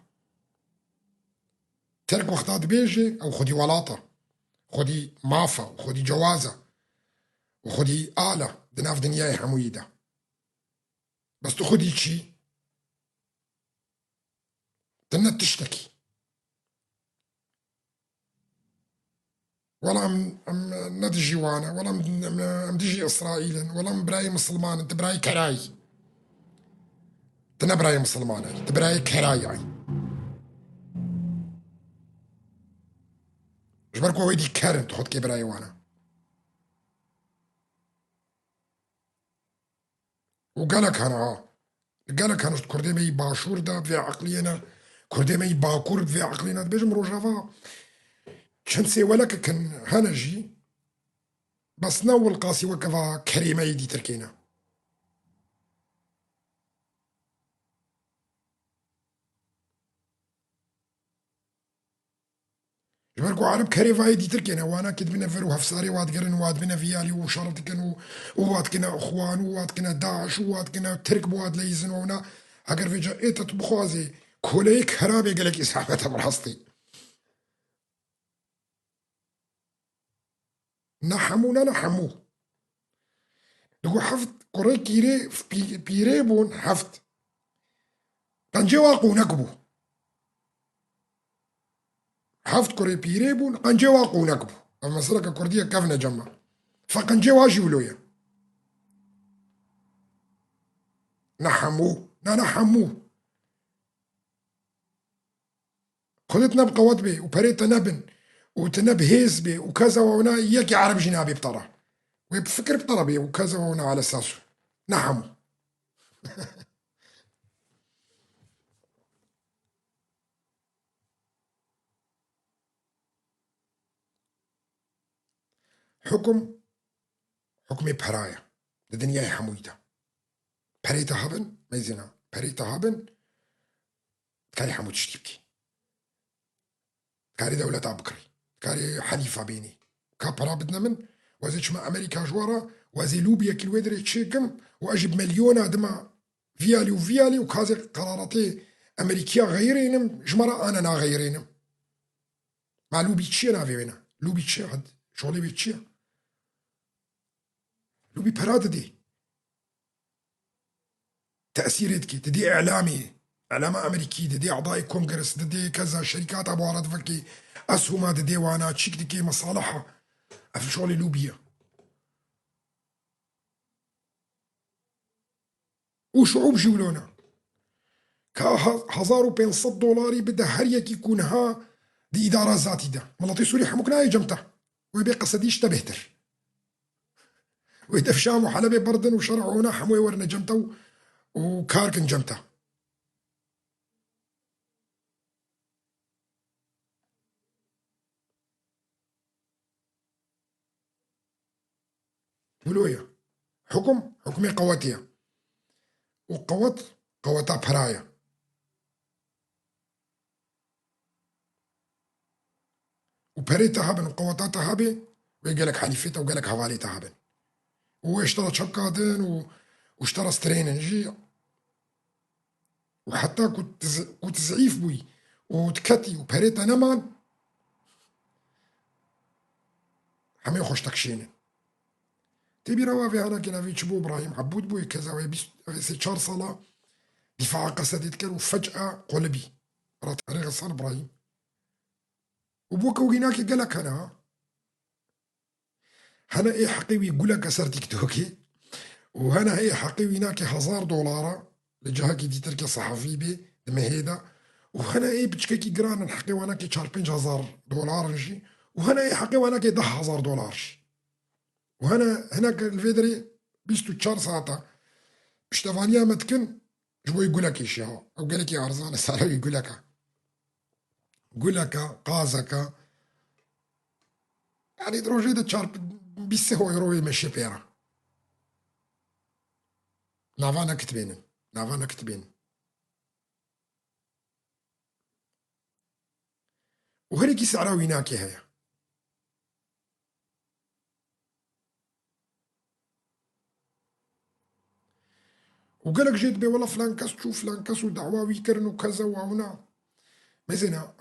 ترك وقتات بيجي او خدي ولاطه خدي مافا وخدي جوازه وخدي آلة دناف دنياي حمويدة بس تخدي شي تنت تشتكي ولا ام ندجي وانا ولا ام دجي اسرائيل ولا ام براي مسلمان انت براي كراي تنا براي مسلمان انت براي كراي يعني جبركو ويدي كارن تحط كي براي وانا وقالك انا قالك انا كردي مي باشور دا في عقلينا كردي مي باكور في عقلينا بيجم روجافا شمسي ولك كان هنجي بس نول قاسي وكفا كريمة يدي تركينا جبركو عرب كريفا يدي تركينا وانا كد بنا فرو هفساري واد قرن واد بنا فيالي وشرط كانوا وواد كنا اخوان وواد كنا داعش وواد كنا ترك بواد ليزن ونا اگر في جا ايتا تبخوازي كوليك خرابي قالك اسحابتها برحصتي نحمونا نحمو لقو حفت قري كيري في بيريبون حفت قنجي واقو نقبو حفت كوري بيريبون قنجي واقو نقبو المسألة كردية كفنا جمع فقنجي واجي ولويا نحمو نحمو خذت نب قوات بي وبريت نبن وتنب هيز بي وكذا ونا يكي عرب جنابي بطرة وبفكر بطرة بي وكذا ونا على اساسه نحمو حكم حكمي بهرايا الدنيا حمويتا بريتا هابن ما يزينا بريتا هابن كاري حمود شتيبكي كاري دولة عبكري كاري حليفة بيني كابرا بدنا من وزيش ما أمريكا جوارا وزي لوبيا كل ودري تشيكم وأجيب مليون دما فيالي وفيالي وكازي قراراتي أمريكية غيرينم جمرة أنا نا غيرينم مع لوبي تشي أنا فينا لوبي تشي حد شغلي بيتشي لوبي براد دي تأثيرتك تدي إعلامي إعلام أمريكي تدي أعضاء كونغرس تدي كذا شركات أبو عرض فكي أسهمها تدي وانا تشيك دكي مصالحها في شغل لوبيا وشعوب جولونا $1500 بدها هر يكي يكون ها دي إدارة ذاتي ده ملطي سوري حمكنا يا جمتا ويبي قصديش تبهتر ويدف شام وحلبي بردن وشرعونا حموي ورنا جمتا وكاركن جمتا ملوية حكمي قواتيا قوتا برايا وبري تهابن وقوتا تهابي ويقالك حليفيتا وقالك هوالي تهابن واشترى شبكاتن واشترى سترين نجي وحتى كنت زعيف بوي وتكتي وبريتا نمان حمي خوش تكشينن تبي روا في هنا كنا في تشبو ابراهيم عبود بوي كذا ويبي سي تشار صلاة دفاع قصدي تكر وفجأة قلبي رات طريق صار ابراهيم وبوك ويناكي قالك هنا ايه حقيوي يقول لك اثر تيك توكي وهنا ايه حقيوي ناكي $1000 لجهاكي دي تركي صحفي بي دمهيدا وهنا ايه بتشكيكي جران الحقي وانا كي $15,000 نجي وهنا ايه حقي وانا كي $10,000 وهنا هناك الفيدري بيستو تشار ساعتا اشتفانيا متكن جبو يقول لك ايش او قال لك يا ارزان السعر يقول لك قازك يعني دروجي ده تشار بيسه هو يروي مشي بيرا نافانا كتبين وهريكي سعراوي ناكي هيا وقالك جيت بي والله فلان كاس تشوف فلان كاس ودعواوي كرن وكذا وهنا مزينا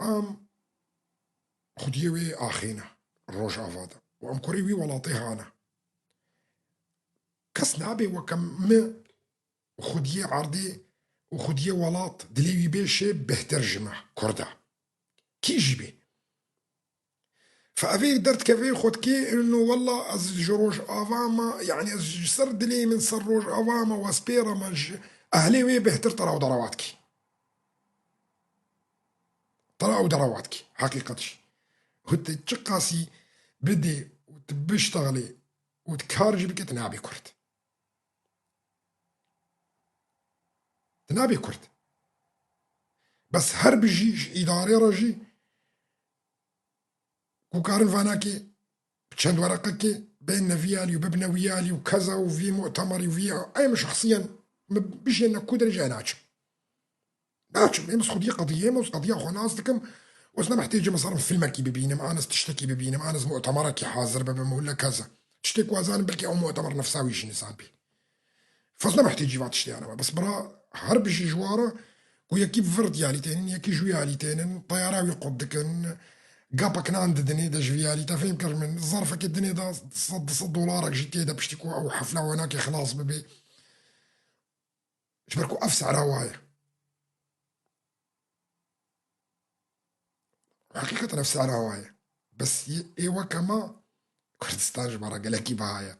خديوي اخينا الروج افادا وام كوريوي ولاطيها انا كاس نابي وكم وخديه عرضي وخديه ولاط دليوي بيشي بهترجمه كردا كي جيبي فافيك درت كافي خد كي انه والله از جروج افاما يعني از سر دلي من سر روج افاما واسبيرا مج اهلي وي بهتر طلعوا ضرواتك حقيقتش هت تشقاسي بدي وتبشتغلي وتكارجي بك تنابي كرت بس هرب جي إداري رجي وكارن فاناكي بتشند ورقكي بين فيالي وببنا ويالي وكذا وفي مؤتمري وفي أي شخصيا بيجي أنا كود رجع ناتشم إمس خدي قضية إمس قضية خناصتكم وزنا محتاج مثلا فيلمك ببينم أنا تشتكي ببينم أنا مؤتمرك حاضر بقول كذا تشتكي وزان بلكي أو مؤتمر نفساوي شي نسان بي فزنا محتاج يبات تشتي أنا بس برا هرب جي جوارا ويا كيف فرد يالي تاني يا كي جويالي تاني طيارة يقودكن قابك ناند دني دا جويالي تفهم كرمن ظرفك الدنيا دا صد دولارك جيتي دا بشتكو أو حفلة وناكي خلاص ببي جبركو أفسع رواية حقيقة نفسها رواية بس إيوا كما كردستان جبرا قالكي بهايا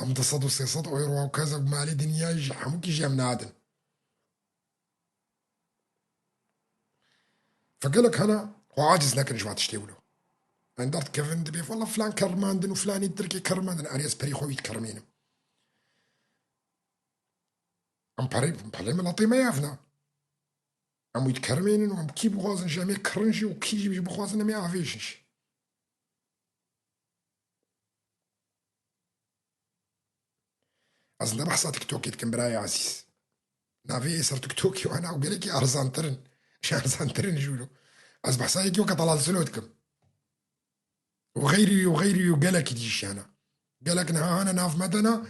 أم تصدو سيصد أويرو وكذا بمالي دنيا يجي حموكي جي من عدن فقالك هنا وعاجز لكن جوات تشتيولو عندرت كيفن دبي والله فلان كرماندن وفلان يدركي كرماندن أريس بريخو يتكرمينم أم باري من لطيمة يافنا أم يتكرمينن وأم كي بخوازن جامي كرنجي وكي جي بخوازن مي عافيشنش أصلا بحصة تيك توك يتكن براي عزيز نافي إسر تيك توكي وأنا وقالك أرزان ترن مش أرزان ترن جولو أز بحصة يكيو كطلال سلوتكم وغيري وقالك ديش أنا قالك نها أنا ناف مدنا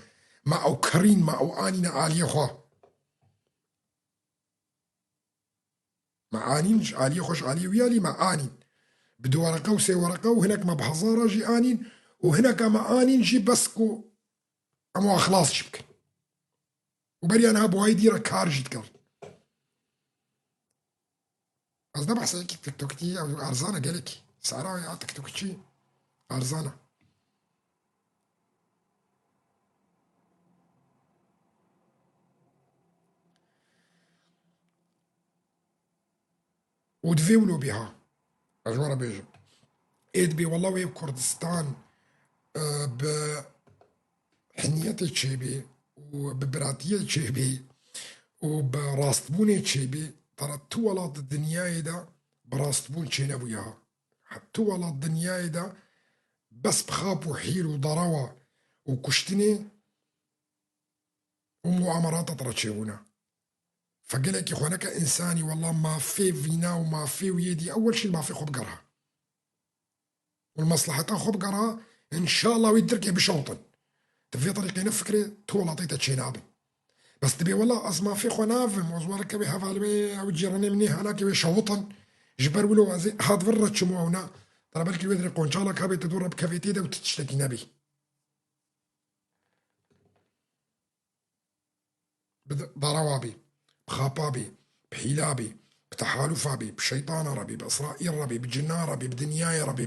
ما أو كرين ما أو آنينا عالية خوا ما آنينش عالية خوش عالية ويالي ما آنين بدو ورقة وسي ورقة وهناك ما بحزارة جي آنين وهناك ما آنين جي بسكو أمو أخلاص جبك وبري أنا بواي ديرا كار جيت كار قصدا بحث هيك تيك توك تي أو أرزانة قالك سعرها يا تيك توك تي أرزانة ودفيولو بها أجوارا بيجا إيد بي والله ويب كردستان بحنيتي تشيبي وببراتية تشيبي وبراستبوني تشيبي ترى تولد الدنيا دا براستبون تشينا وياها تولد الدنيا دا بس بخاب وحيل وضروة وكشتني ومؤامرات ترى فقال لك يا اخوانك انساني والله ما في فينا وما في ويدي اول شيء ما في خب قرها والمصلحة خب قرها ان شاء الله ويدرك بشوطن تفي طريقي نفكري تولى عطيتها تشينابي بس تبي والله ما في خنافم وزوارك بي هفالبي او جيراني مني هناك بشوطن جبر ولو هاد فرت شموعنا ترى بالك الويدري قون شاء الله كابي تدور بكافيتي دا وتشتكي نبي ضروابي بخابابي بحيلابي بتحالفابي بشيطان ربي بإسرائيل ربي بجنا ربي بدنياي ربي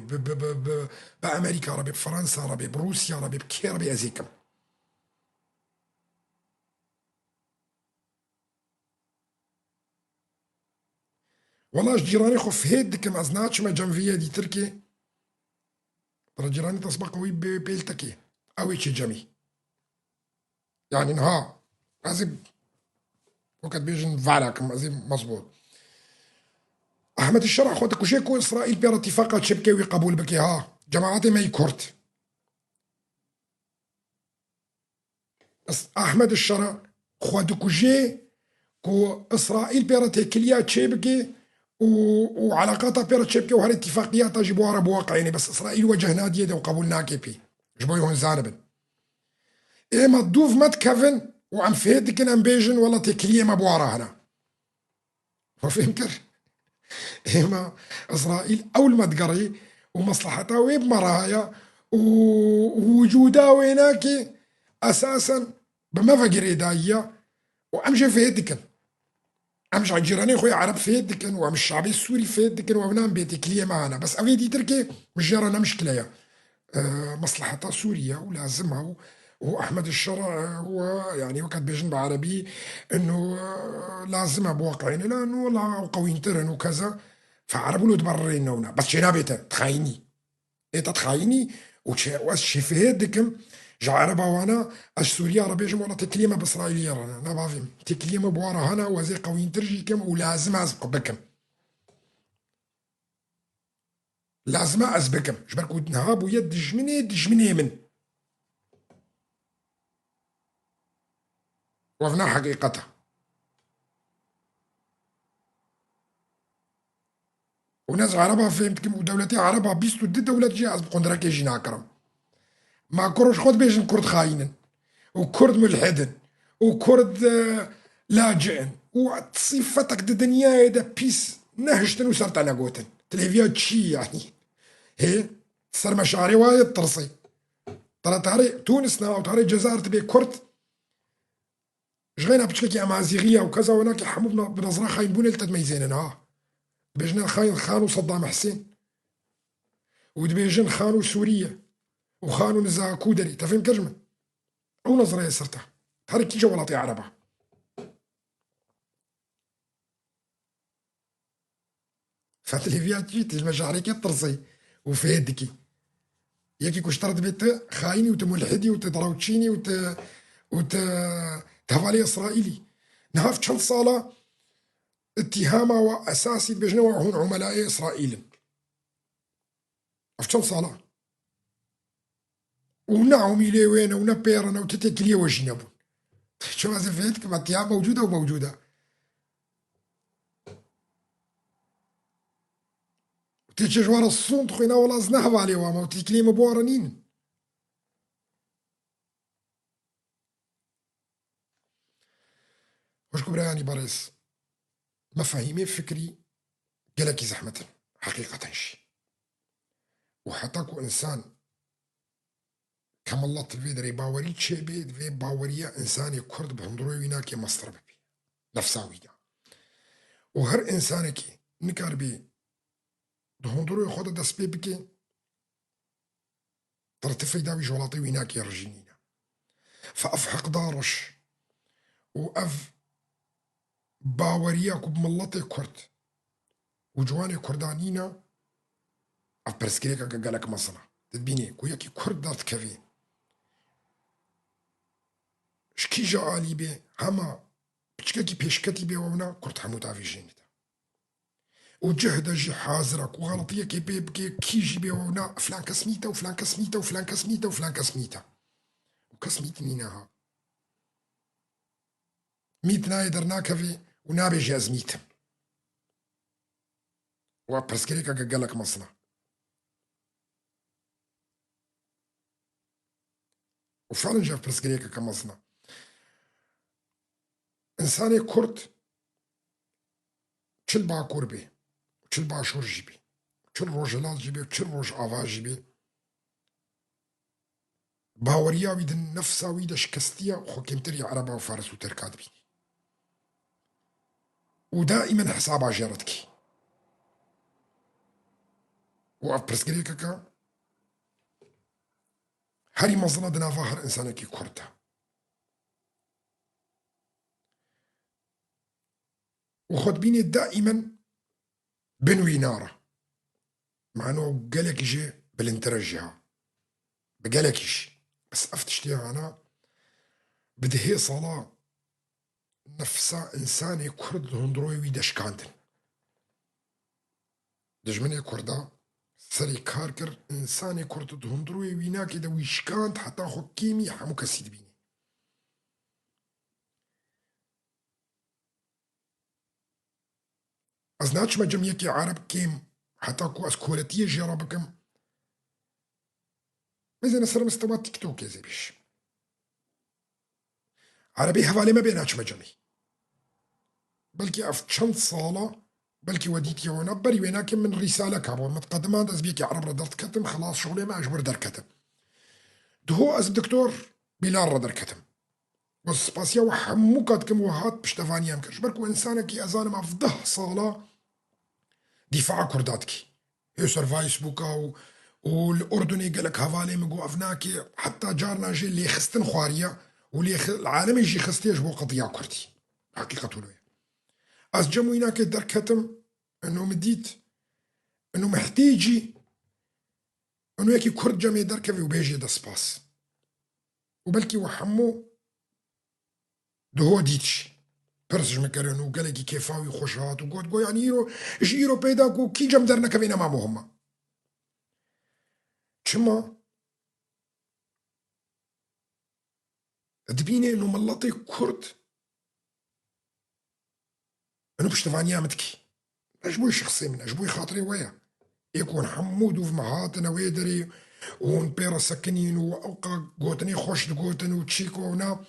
بأمريكا ربي بفرنسا ربي بروسيا ربي بكي ربي أزيكم والله جيراني خف هيدكم أزناتش ما جنفية دي تركي ترى جيراني تسبقوا بيلتكي أوي شي جمي يعني نها أزيب وقت بيجن فعلكم أزيب مظبوط أحمد الشرع خوتك وشيكو إسرائيل بيرا اتفاقات شبكي قبول بكي ها جماعتي ما يكورت أحمد الشرع خوتك وجي كو إسرائيل بيرا تكليا تشيبكي وعلاقاتها بيرا تشيبكي وهالاتفاقيات اتفاقيات جيبوها بواقعيني بس إسرائيل وجهنا ديدا وقبولنا كيبي جبوي هون زانبن إما تدوف مات كافن وعم فيدك إن بيجن والله تكليا ما بوارا هنا فهمت إما إسرائيل أول ما تقري ومصلحتها وين مرايا ووجودها ويناك أساسا بما فقر إداية وأمشي في يدكن أمشي على جيراني خويا عرب في يدكن وأمشي الشعبي السوري في يدكن وأبناء بيتك ليه معنا بس أفيدي تركي مش جيرانا مشكلة مصلحتها سوريا ولازمها وأحمد الشرع هو يعني وقت بيجن بعربي إنه لازمها بواقعين لأنه والله قوين ترن وكذا فعربوا له تبررين نونا بس شنابيته تخايني إيه تخايني وش شفيدكم جا عربا وانا اش سوريا عربي جم ولا تكليمه باسرائيليه رانا انا بعرف تكليمه بورا هنا وزي قوين ترجيكم ولازم ازبق بكم لازم ازبكم جبرك ودنهاب ويد دجمني من وفنا حقيقتها وناس عربها فهمتكم ودولتي عربها بيستو دي دولة جي أسبقون دراكي جينا أكرم ما كروش خود بيجن كرد خاينن وكرد ملحدن وكرد لاجئن وصفتك دي دنيا دا بيس نهجتن وصرت على قوتن تلفيا تشي يعني هي صار مشاعري وايد ترصي ترى تاري تونسنا أو تاري الجزائر تبي كرد جغينا بتشكي أمازيغية وكذا وناك حموبنا بنظرة خاين بون التتميزين ها بيجنا خانوا صدام حسين ودبيجن خانوا سوريا وخانوا نزاع كودري تفهم كجمة أو نظرية سرتها هاركي جوالاتي عربة فاتليفيات جيت المشاعري كي ترصي وفي يدكي ياكي كشترت بيت خايني وتملحدي وتدراوتشيني تهفالي إسرائيلي نهاف شن صالة اتهامه وأساسي بيجنا وهون عملاء إسرائيل أفتشن صالة ونعومي لي وين ونبيرنا وتتكلي وجنبون شو ما زفيت كما اتهام موجودة وموجودة وتيجي جوار الصوت خوينا ولا زنهب عليه وما وتتكلي مبورنين واش كبراني باريس مفاهيمي فكري قالك زحمة حقيقة شي وحتاكو إنسان كما الله تفيدري باوري تشيبي في باوريا إنساني كرد بهندروي ويناكي مصر ببي نفساوية وهر إنسانكي نكاربي دهندروي خود دس بيبكي ترتفي داوي جولاطي ويناكي رجينينا فأف حق دارش وأف باورياكو بملطي كرد وجواني كردانينا أف برسكريكا قالك مصنع تبيني كوياكي كرد دارت كفي شكي جا آلي بي هما بشكاكي بيشكتي بي ومنا كرد حمود عفي جينيتا وجهد جي حاضرك وغلطية كي بيبكي كي جي بي ومنا فلان كسميتا وفلان كسميتا وفلان كسميتا وفلان كسميتا وكسميت نيناها ميت نايدر ناكفي ونابي جازميتم وبرسكريكا قالك مصنع وفعلا جاء برسكريكا كمصنع إنساني كرد چل باكور بي چل باشور جيبي چل روجلات جيبي چل روج آوا جيبي باوريا ويدن نفسا ويدا شكستيا وخو كمتري عربا وفارس وتركات بي ودائما حسابا جارتكي وقف برسكريكا هاري مصنع دنا فاهر إنسانكي كردا وخد بيني دائما بنوي نارا مع انه قالك يجي بالانترجها بقالك يجي بس افتشتيها انا بدهي صلاة نفسا انساني كرد هندروي ويدش كانتن دجمني كردا سري كاركر انساني كرد هندروي ويناكي دا ويشكانت حتى خو كيمي حمو كسيد بيني ازناتش ما جميكي عرب كيم حتى كو اسكولتيه جيرا بكم مازال نصر مستوى تيك توك يا زيبيش عربي هفالي ما بيناتش مجمي بلكي اف چند صالة بلكي وديتي هنا بري ويناك من رسالة كابو متقدمات از بيكي عرب ردرت كتم خلاص شغلي ما اجبر در كتم دهو از الدكتور بلال ردر كتم والسباسيا وحمو قد كم وهات بشتفانيا مكرش بركو انسانك ازان ما فضه صالة دفاع كرداتكي يسر فايسبوكا والاردني قالك هفالي مقو افناكي حتى جارنا جي اللي خستن خواريا واللي العالم يجي خستي جبو قضية كردي حقيقة له از جمو هناك در كتم انه مديت انه محتاجي انه يكي كرد جمي در كفي وبيجي دا سباس وبلكي وحمو دهو ديتش برسج مكرن وقالكي كيفاوي خوشات وقود قو يعني يرو ايش يرو بيداكو كي جم درنا كفينا ما مهمة شما دبيني انه ملطي كرد انه بشتفانيا متكي اجبوي شخصي من اجبوي خاطري ويا يكون حمود وفي مهاتنا ويدري ونبيرا سكنين وأوقا قوتني خوش قوتن وتشيكو ونا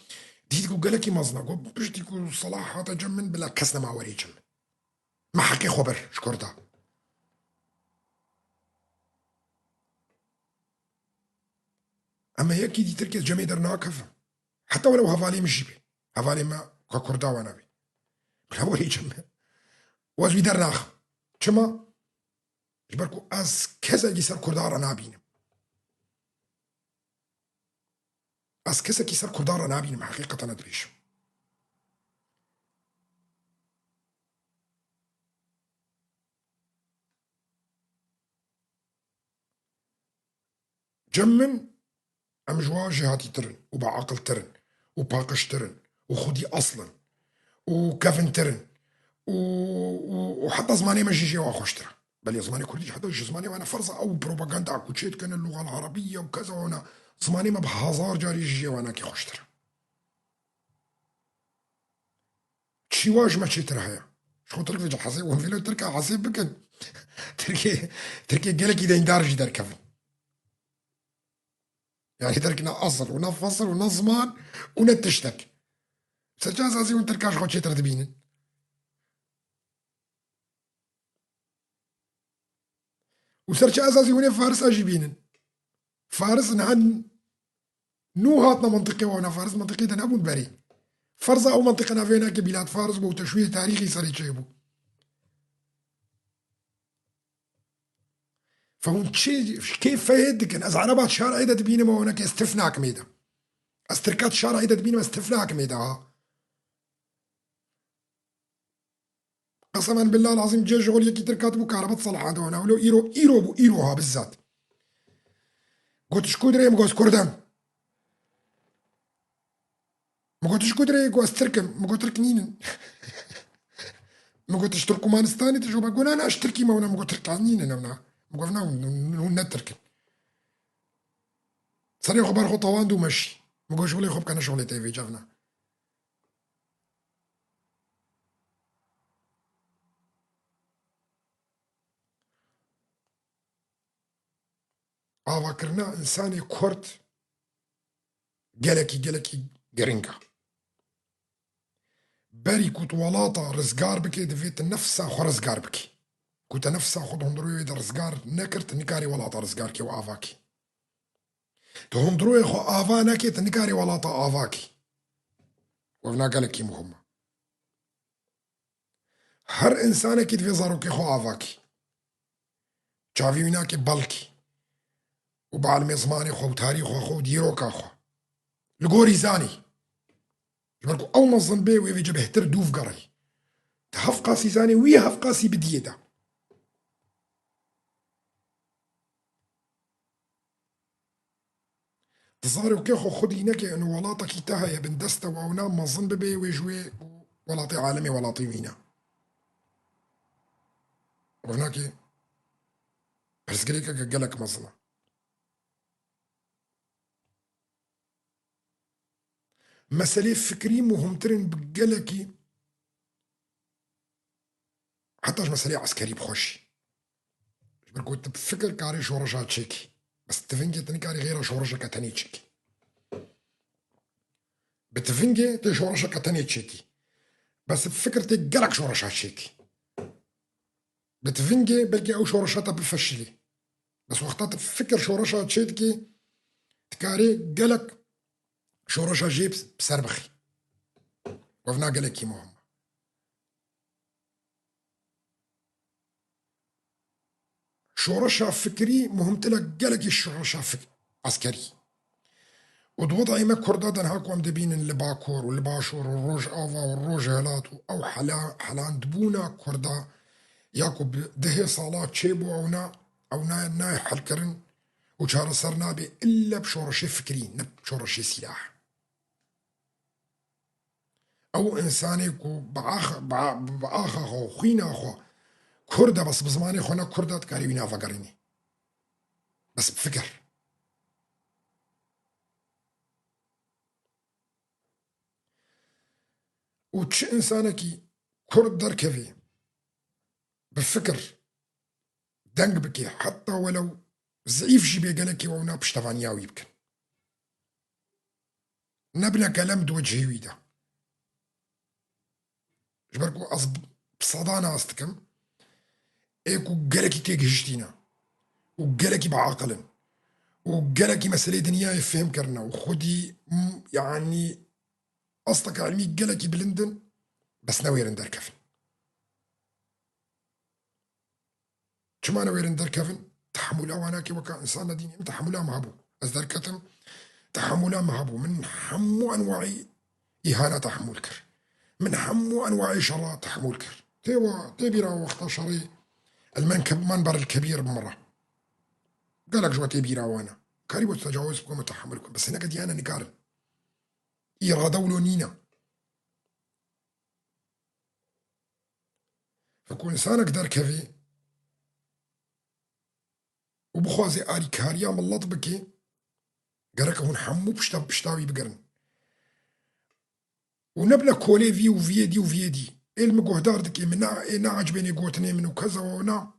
ديتكو قالكي مزنا قو بشتيكو صلاحة جمن بلا كسنا ما وري جمن ما حكي خبر شكر دا أما يكي دي تركيز جميع درنا كفا حتى ولو هفالي مش جيبي هفالي ما كاكوردا وانا بي بلا وري جمن وازوي درنا أخ شما جبركو از كذا يسر كردار نابينم از كذا يسر كردار نابينم حقيقة ندريش جمن ام جوا جهاتي ترن وبعقل ترن وباقش ترن وخدي اصلا وكفن ترن وحتى زماني ما جيجي واخوش ترى بل زماني كردي حتى زماني وانا فرصة او بروباغندا كوتشيت كان اللغة العربية وكذا وانا زماني ما بهزار جاري جيجي وانا كي خوش ترى تشيواج ما تشي ترى هيا شو ترك في الحسيب وفيلو تركا حسيب بكن تركي قالك اذا يندارج دار كفن يعني تركنا اصل ونفصل ونظمان ونتشتك سجاز ازي ونتركاش خوتشي ترى تبينن وسرش اساسي هنا فارس اجيبينن فارس نعن نو هاتنا منطقة وانا فارس منطقة نابون بري فرزة او منطقة نافينا كبلاد فارس بو تشويه تاريخي سري تشيبو فهون كيف فايد كان از عربات شارع ايدا تبيني ما هناك استفناك ميدا استركات شارع ايدا تبيني ما استفناك ميدا قسما بالله العظيم جا شغل يكي تركات بو كهرباء صلاحات وانا ولو ايرو بو ايروها بالذات قلت شكو دري مقوس كردم ما قلتش كدري قوس تركم ما قلت ركنين ما قلتش تركمانستاني تجو بقول انا اشتركي ما ما قلت ركنين انا ما قلنا نترك صار خبر خو طوان دو ماشي ما قلت شغلي خب كان شغلي تي في جافنا فكرنا انساني كورت قالكي قرنقا باري كنت ولاطة رزقار بكي دفيت نفسها خو رزقار بكي كنت نفسها خود هندروي دا رزقار نكرت نكاري ولاطة رزقار كي وافاكي تو هندروي خو افا نكيت نكاري ولاطة افاكي وفنا قالكي مهمة هر انسانه كي في زاروكي خو افاكي تشافي ويناكي بالكي وبعلمي زماني خو تاريخ خو ديروكا خو الغوري زاني يقولكو او نظن بي ويجي جبه تر دوف قري تهف قاسي زاني وي هف قاسي بديدا تزاري وكي خو خدي نكي انو ولاطة كي تاها يا بن دستا واونا ما ظن بي ويجوي ولاطي عالمي ولاطي وينا وهناكي برسكريكا قالك مظلة مسألة فكري مهمترين بقالكي حتى مسألة عسكري بخوش كنت بفكر كاري شورشات تشيكي بس تفنجي تني كاري غير شورشة كتاني تشيكي بتفنجي تي شورشة كتاني تشيكي بس بفكر تي قلق شورشات تشيكي بتفنجي بلقي او شورشات بفشلي بس وقتها تفكر شورشات تشيكي تكاري قلق شورشة جيب بسربخي وفنا قلق كي مهم شورشة فكري مهم تلك قلق الشورشة عسكري وضوضعي ما كردادن هاكو ام دبين اللي باكور واللي باشور والروج آفا والروج هلات او حلان دبونا كردا ياكو دهي صالات تشيبو او ناي حلكرن وشار صرنا بي الا بشورشي فكري نب بشورشي سلاح او انساني كو بعاخا خو خوينا خو كردا بس بزماني خونا كردا تكاري وينا فقريني بس بفكر وتش انسانكي كرد دركفي بفكر دنگ بكي حتى ولو ضعيف جي بيقالكي ونا بشتفانياو يمكن نبنا كلام دوجهي ويدا جبركو أصب بصدانا أستكم إيكو قالكي تيجي هشتينا وقالكي بعقل وقالكي مسألة دنيا يفهم كرنا وخدي يعني أصلك علمي قالكي بلندن بس ناويرن دار كفن شما ناويرن دار كفن تحملا واناكي وكا إنسان ديني تحملا مهبو أز دار كتم تحملا مهبو من حمو أنواعي إهانة تحمل كر من حمو أنواع شراء تحمل كر تيبيرا وقت شري المنبر الكبير بمرة قالك جوا تيبيرا وانا كاريبو تتجاوز بكم تحملكم بس هناك ديانا نكارن إيرا دولو نينا فكون إنسانك دار كفي وبخوازي آري كاريا ملط بكي قالك هون حمو بشتاوي بقرن ونبلا كولي في وفيدي وفيدي المقهدار دكي منا عجبني قوتني منو كذا ونا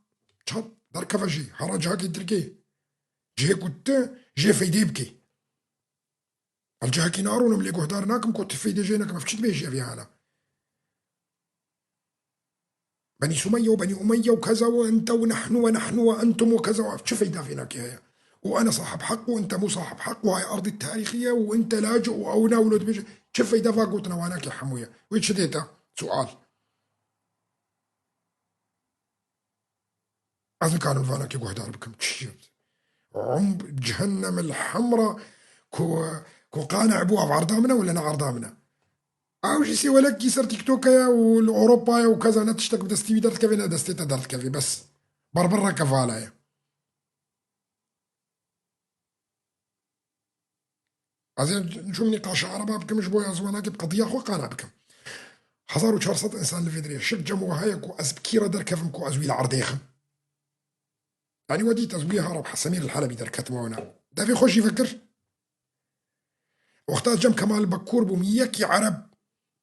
شط دار كفجي حراج هاكي دركي جي كنت جي فيدي بكي الجهكي نارون ملي قهدار ناكم كنت فيدي جينك ما فكشت بيجي في هانا بني سمية وبني أمية وكذا وأنت ونحن وأنتم وكذا شو فايدة فينك يا وأنا صاحب حق وأنت مو صاحب حق وهاي أرضي التاريخية وأنت لاجئ وأنا ولد بيجي شو فايدة فاقوتنا وأناك يا حموية ويش ديتا سؤال أظن كانوا فاناك قهدار بكم تشيرت جهنم الحمراء كو قانع بوها في عرضامنا ولا أنا عرضامنا أو شي سي ولك يصير تيك توك يا والأوروبا وكذا أنا تشتك بدستي درت كافي أنا دستيتا درت كافي بس بربرة كفالة ازين نشوف نقاش عربة بكم مش بويا زواناك بقضية خو قانا بكم 1400 انسان لفيدري شك جمو هايكو از بكيرة در كفمكو ازوي العرضيخم يعني ودي تزويها ربح سمير الحلبي در كتمونا ده في خوش يفكر وقتها جم كمال بكور بوميكي عرب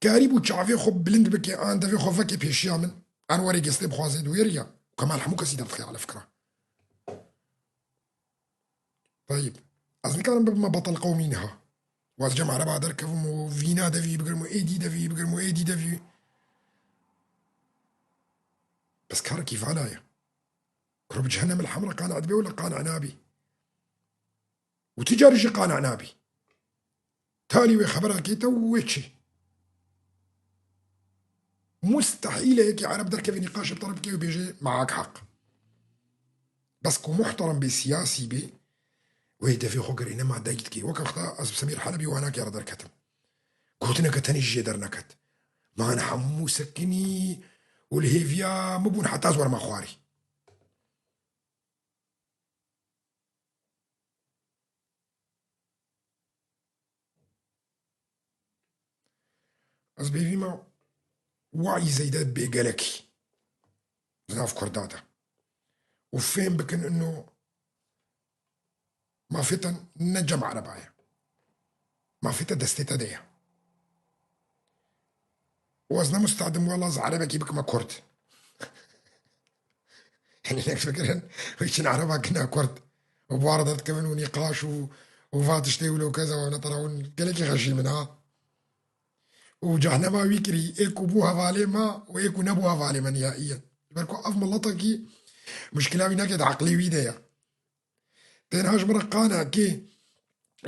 كاريبو تشافي خو بلند بكي ان ده في خو فكي بيشيا من ان وري قصدي بخوازي دويريا وكمال حموك سيدا بخي على فكرة طيب أصلا كان بما بطل قومينها واز جمع عرب در كفمو فينا دفي بقرمو ايدي دفي بقرمو ايدي دفي بس كار كيف عنايا كرب جهنم الحمراء قانع دبي ولا قانع نابي وتجاري قانع نابي تالي وخبرها كي تويتشي مستحيل هيك عرب دركه في نقاش بطرف كي وبيجي معك حق بس كو محترم بسياسي بي ويدا في خوكر انما دايت كي وقت اسب سمير حلبي وانا كي دركتم قلت كتني جي درنكت ما انا حمو سكني والهيفيا مبون حتى زور مخواري از بيفيما وعي زيدات بيقلكي زناف كرداتا وفين بكن انه ما فتن نجم عربايا ما فتن دستيتا ديا وزنا مستعدم والله عربك يبك ما كرد يعني هناك فكرا ويشن عربا كنا كرد وبواردت كمان ونقاش وفاتشتي ولو كذا ونطرون قالك غشي منها وجهنما ويكري ايكو بوها فاليما وايكو نبوها فاليما نهائيا بالكو اف ملطكي مشكلة هناك عقلي ويديا تنهاج مرقانا كي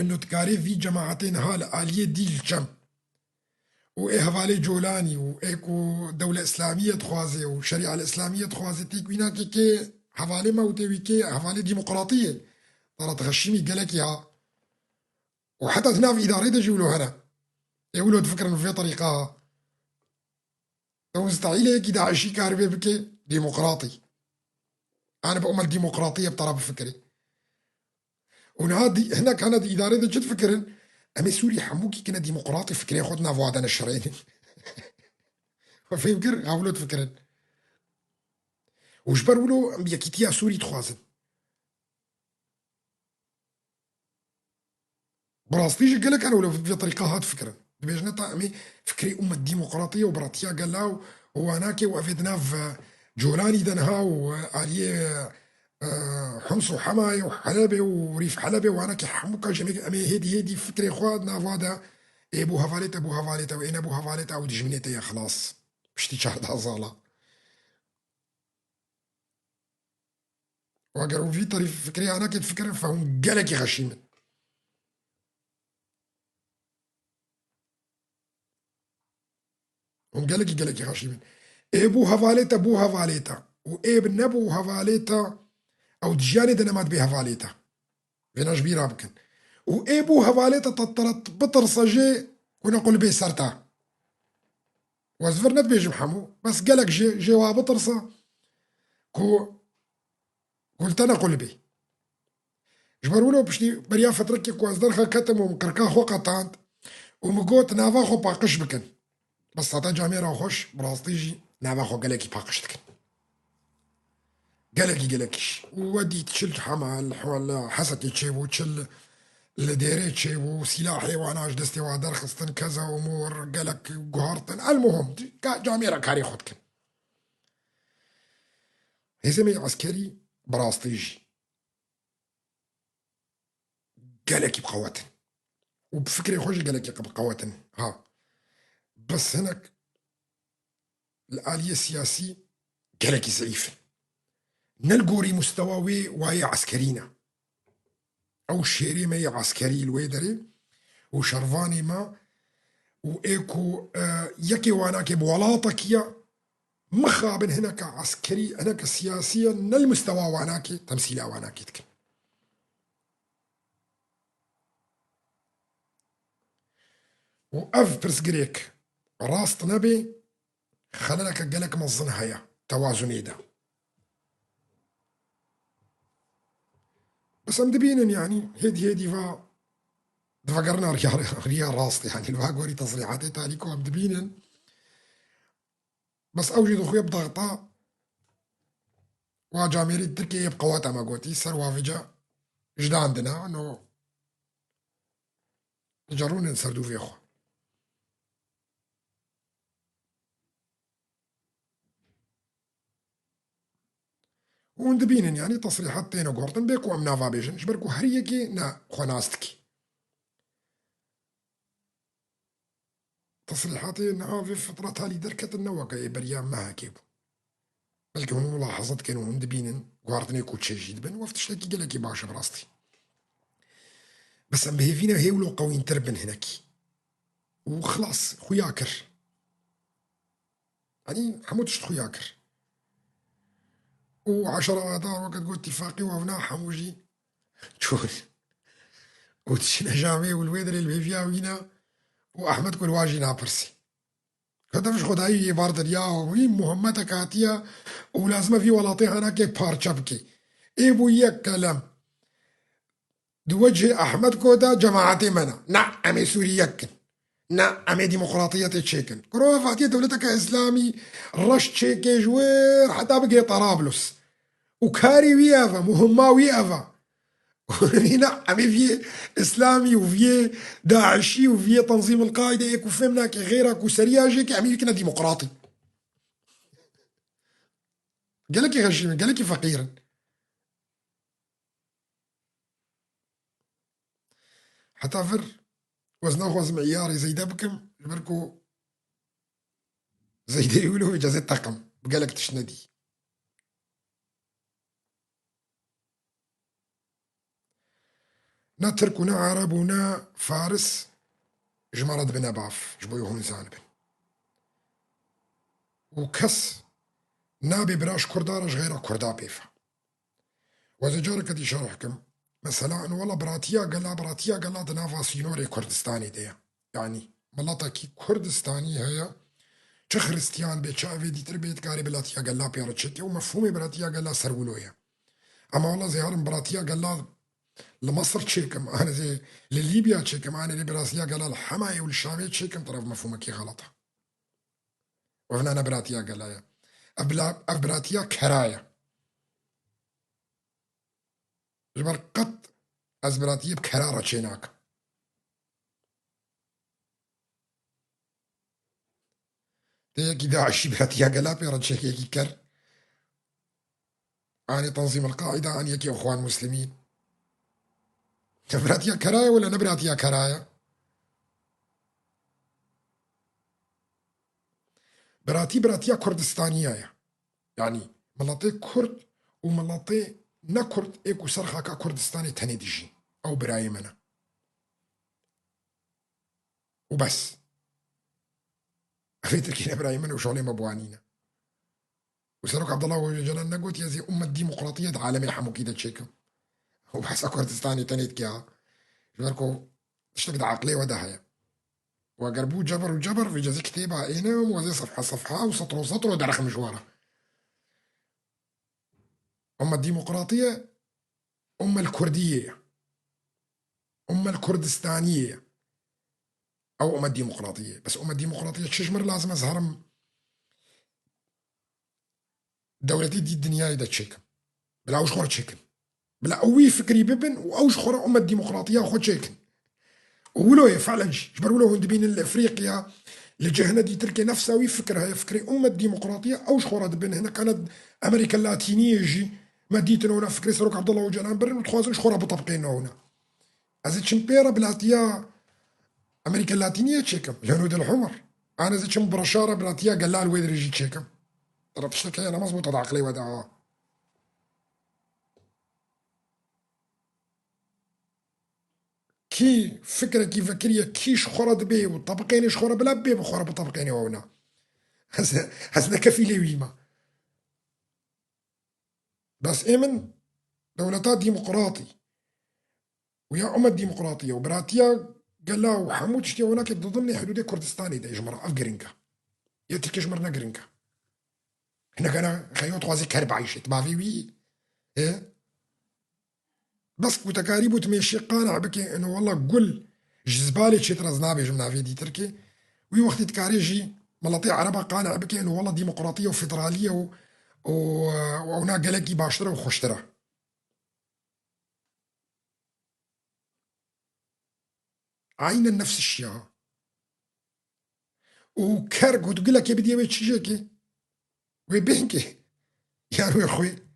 انه تكاري في جماعتين هال آلية دي الجم وإيه هفالي جولاني وإيكو دولة إسلامية تخوازي وشريعة الإسلامية تخوازي تيكوينا كي هفالي موتي كي هفالي ديمقراطية ترى تغشيمي قالك ها وحتى هنا في إدارة يجولوا هنا يقولوا تفكر إنه في طريقة مستحيل هيك داعشي كاربي بكي ديمقراطي أنا بأمل ديمقراطية بطرف فكري ونهادي هنا كانت إدارة جد فكرن أمي سوري حموكي كنا ديمقراطي فكرين خدنا فوادنا الشرعين ففكر هاولو تفكرن وش برولو بيكيتيا سوري تخوازن براستيجي قال لك انا ولا في طريقه هاد فكره بيجنا طعمي فكري ام الديمقراطيه وبراتيا قال له واناكي وافدنا في جولاني دنها وعلي حمص وحماي وحلبي وريف حلبي واناكي حموكا جميع امي هيدي فكري خوادنا فادا ابو هفاليتا وين ابو هفاليتا ودي جمنيتا يا خلاص مش تشهد هزاله وقالوا في طريق فكري انا كنت فكر فهم قالك غشيمه هم قالك غشيمه ابو هفاليتا بو هفاليتا وابن نبو هفاليتا او دجاني دنمات بي هفاليتا فينا جبيرا بكن وابو هفاليتا تطرت بطرصة ونقول بي سرتا وزفرنت بيجي محمو بس قالك جي وابطرصة كو قلت انا قل بي جبرولو بشتي بريا فتركي كواز درخا كتم ومكركا خو قطانت ومقوت نافا خو باقش بكن بس عطا جاميرا خوش براستيجي نافا خو قالك باقش تكن قالكيش ودي تشل حمل ولا حسكي تشيبو تشل لديري تشيبو سلاحي وانا دستي وادر خصتن كذا امور قالك قهرتن المهم جاميرا كاري خدكن هزمي عسكري براستيجي قالك بقوتن وبفكري خوش قالك بقوتن ها بس هناك الآلية السياسية قالك ضعيفة نلقوري مستوى واي عسكرينا او شيري ما عسكري الويدري وشرفاني ما وايكو يكي واناكي بولاطك يا مخابن هناك عسكري هناك سياسيا المستوى واناكي تمثيلها واناكي تكن واف برسقريك راست نبي خلالك قالك مظن هيا توازن ده بس ام دبينن يعني هيدي فا تفكرنا ريا راست يعني الواقوري تصريحاتي تاليكو هم دبينن بس أوجد خويا بضغطة وجاميري تركيا يبقى واتا ما قوتي سر وافجا جدا عندنا انه جرون نسردو في اخو وندبينن يعني تصريحات تينا قورتن بيكو ام نافا بيجن جبركو هريكي نا خوناستكي تصريحاتي انها في فترة تالي دركت النواقع بريام ما هكيبو بلكي هم ملاحظات كانوا هندبينن قوارتني كوتشي جدبن وافتش لكي قلكي باشا براستي بس ام بهيفينا هيولو قوين تربن هناكي وخلاص خوياكر يعني حمودش خوياكر وعشرة آذار وقت قلت اتفاقي وابناء حموجي تشوف وتشينا جامي والويدر اللي فيها وينا واحمد كل واجي نابرسي كده مش خداي بارد الياهو وي مهمتك هاتيا ولازم في ولاطيها هناك بارشبكي ايبو يك كلام دوجه احمد كودا جماعتي منا نعم سوريا نعم ديمقراطية تشيكن كروه فاتية دولتك اسلامي رش تشيكي جوير حتى بقي طرابلس وكاري ويافا مهمة ويافا هنا عم في اسلامي وفي داعشي وفي تنظيم القاعده يكو فهمنا كي غيرك وسرياجك عم يكنا ديمقراطي قال لك غشيم قال لك فقيرا حتى فر وزنه وزن معياري زي دبكم جبركو زي دا يقولوا اجازه طقم قال لك تشندي نا ترك ونا عرب ونا فارس جمرد بنا باف جبوي هون زانبن وكس نابي براش كردارش غير كردا بيفا وإذا جارك دي شرحكم مثلا انه والله براتيا قال لا دنافا سينوري كردستاني دي يعني ملطا كي كردستاني هي چه خريستيان بي چاوي دي تربيت كاري بلاتيا قال لا بيارتشتي ومفهومي براتيا قال لا سرولويا اما والله زيارم براتيا قال لا لمصر تشيكم انا زي لليبيا تشيكم انا لبراسيا قال لا الحماية والشامية تشيكم طرف مفهومك غلطة وهنا انا براتيا قال لا براتيا كرايا جبر قط از براتيا بكرارة تشيناك تيجي داعشي براتيا قال لا بيرتشيكي كر اني تنظيم القاعدة اني يكي اخوان مسلمين براتيا كرايا ولا نبراتيا كرايا براتيا كردستانية يعني ملاتي كرد وملاتي نكرد ايكو سرخا كردستاني تنديجي او براي منا وبس افيت كينا براي منا وشغلي مبوانينا وسروك عبد الله وجلال نقول يا زي الديمقراطية عالمي حمو كيدا تشيكم وبس كردستاني تنيت كيها جبركو تشتبد عقلي ودهيا وقربو جبر وجبر في جزي كتيبة اينهم وزي صفحة وسطر ودرخ مشوارة الديمقراطية الكردية الكردستانية او الديمقراطية بس الديمقراطية تشجمر لازم ازهرم دولتي دي الدنيا دا تشيكم بلا اوش خور تشيكن بلا اوي فكري ببن واوش خور الديمقراطية وخو تشيكن ولو يفعل جبر ولو هند بين الافريقيا لجهنا دي تركي نفسها ويفكر هي فكري الديمقراطية اوش خور بين هنا كانت امريكا اللاتينية يجي ما ديتنا هنا فكري سروك عبد الله وجلان برن وتخوازن خورا بطبقين هنا ازي تشمبيرا بلاتيا امريكا اللاتينية تشيكم الهنود الحمر انا زي تشم برشارة بلاتيا قال لا الويدر يجي تشيكم ترى تشتكي انا مظبوط هذا عقلي ودا كي فكرة كي فكرية كيش خرد بيه وطبقين خورا بلا بيه بخورا بطبقين هنا هسنا كفيلي ويما بس ايمن دولتات ديمقراطي ويا الديمقراطية وبراتيا قال لا وحمود شتي هناك ضمن حدود كردستاني دا يجمر افجرينكا يترك يجمرنا جرينكا هنا كان خيوط غازي كرب عيشت ما في وي ايه بس وتكاريب وتمشي قانع بك انه والله قل جزبالي تشي ترزنابي جمنا في دي تركي وي وقت تكاريجي ملطي عربة قانع بكي انه والله ديمقراطية وفيدرالية و... ونا قالكي باشترا وخشترا عينا نفس الشيء وكرك وتقول لك يا بدي وي تشيجيكي وي بينكي يا روي خوي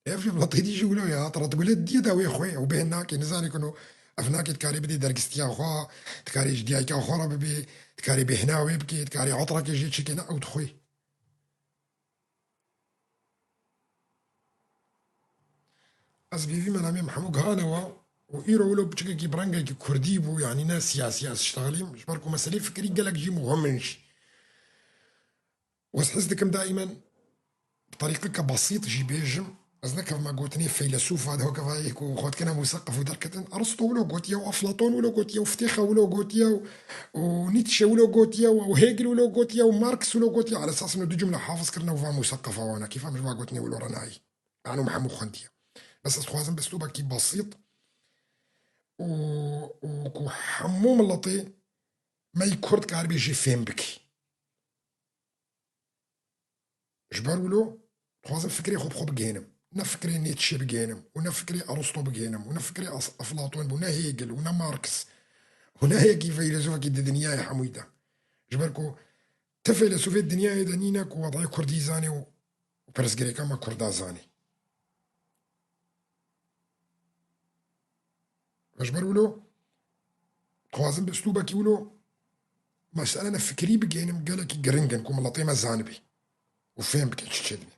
يا في بلطي دي جولو يا ترى تقول دي دا وي خوي وبينك نزاني كنو افناك تكاري بدي درقستيا خوا تكاري جديايكا خورا ببي تكاري بهنا ويبكي تكاري عطرك يجي تشيكينا او تخوي از بيفي منامي محمود هانوا وإيرو ولو بتشكي كي برانجا كي كردي بو يعني ناس سياسية اشتغالي مش بركو مسألة فكري قالك جي مهمنش وحسدكم دائما بطريقة بسيط جي بيجم أزنا كيف ما قلتني فيلسوف هذا هو كيف هيك وخوت كنا مثقف ودركة أرسطو ولو قلت يا وأفلاطون ولو قلت يا وفتيخة ولو قلت يا ونيتشه ولو قلت يا وهيجل ولو قلت يا وماركس ولو قلت يا على أساس إنه دي جملة حافظ كرنا وفا مثقفة وأنا كيف مش ما قلتني ولو رناي أنا محمود خندية بس أخوازن بأسلوبك كي بسيط وحموم اللطي ما يكرد كاربي يجي فين بكي جبر ولو خوازم فكري خوب جينم نفكري نيتشه بجينم ونفكري أرسطو بجينم ونفكري أفلاطون ونا هيجل ونا ماركس هنا هي كيف فيلسوفة كي الدنيا يا حمويدة جبركو تفيلسوفي الدنيا دانينك ووضعي كردي زاني وبرسجري كما كردا زاني جبر ولو خوازم بأسلوبك ولو مسألة أنا فكري بجينم قالك جرينجن كوم لطيمة زانبي وفين بكي تشتشدني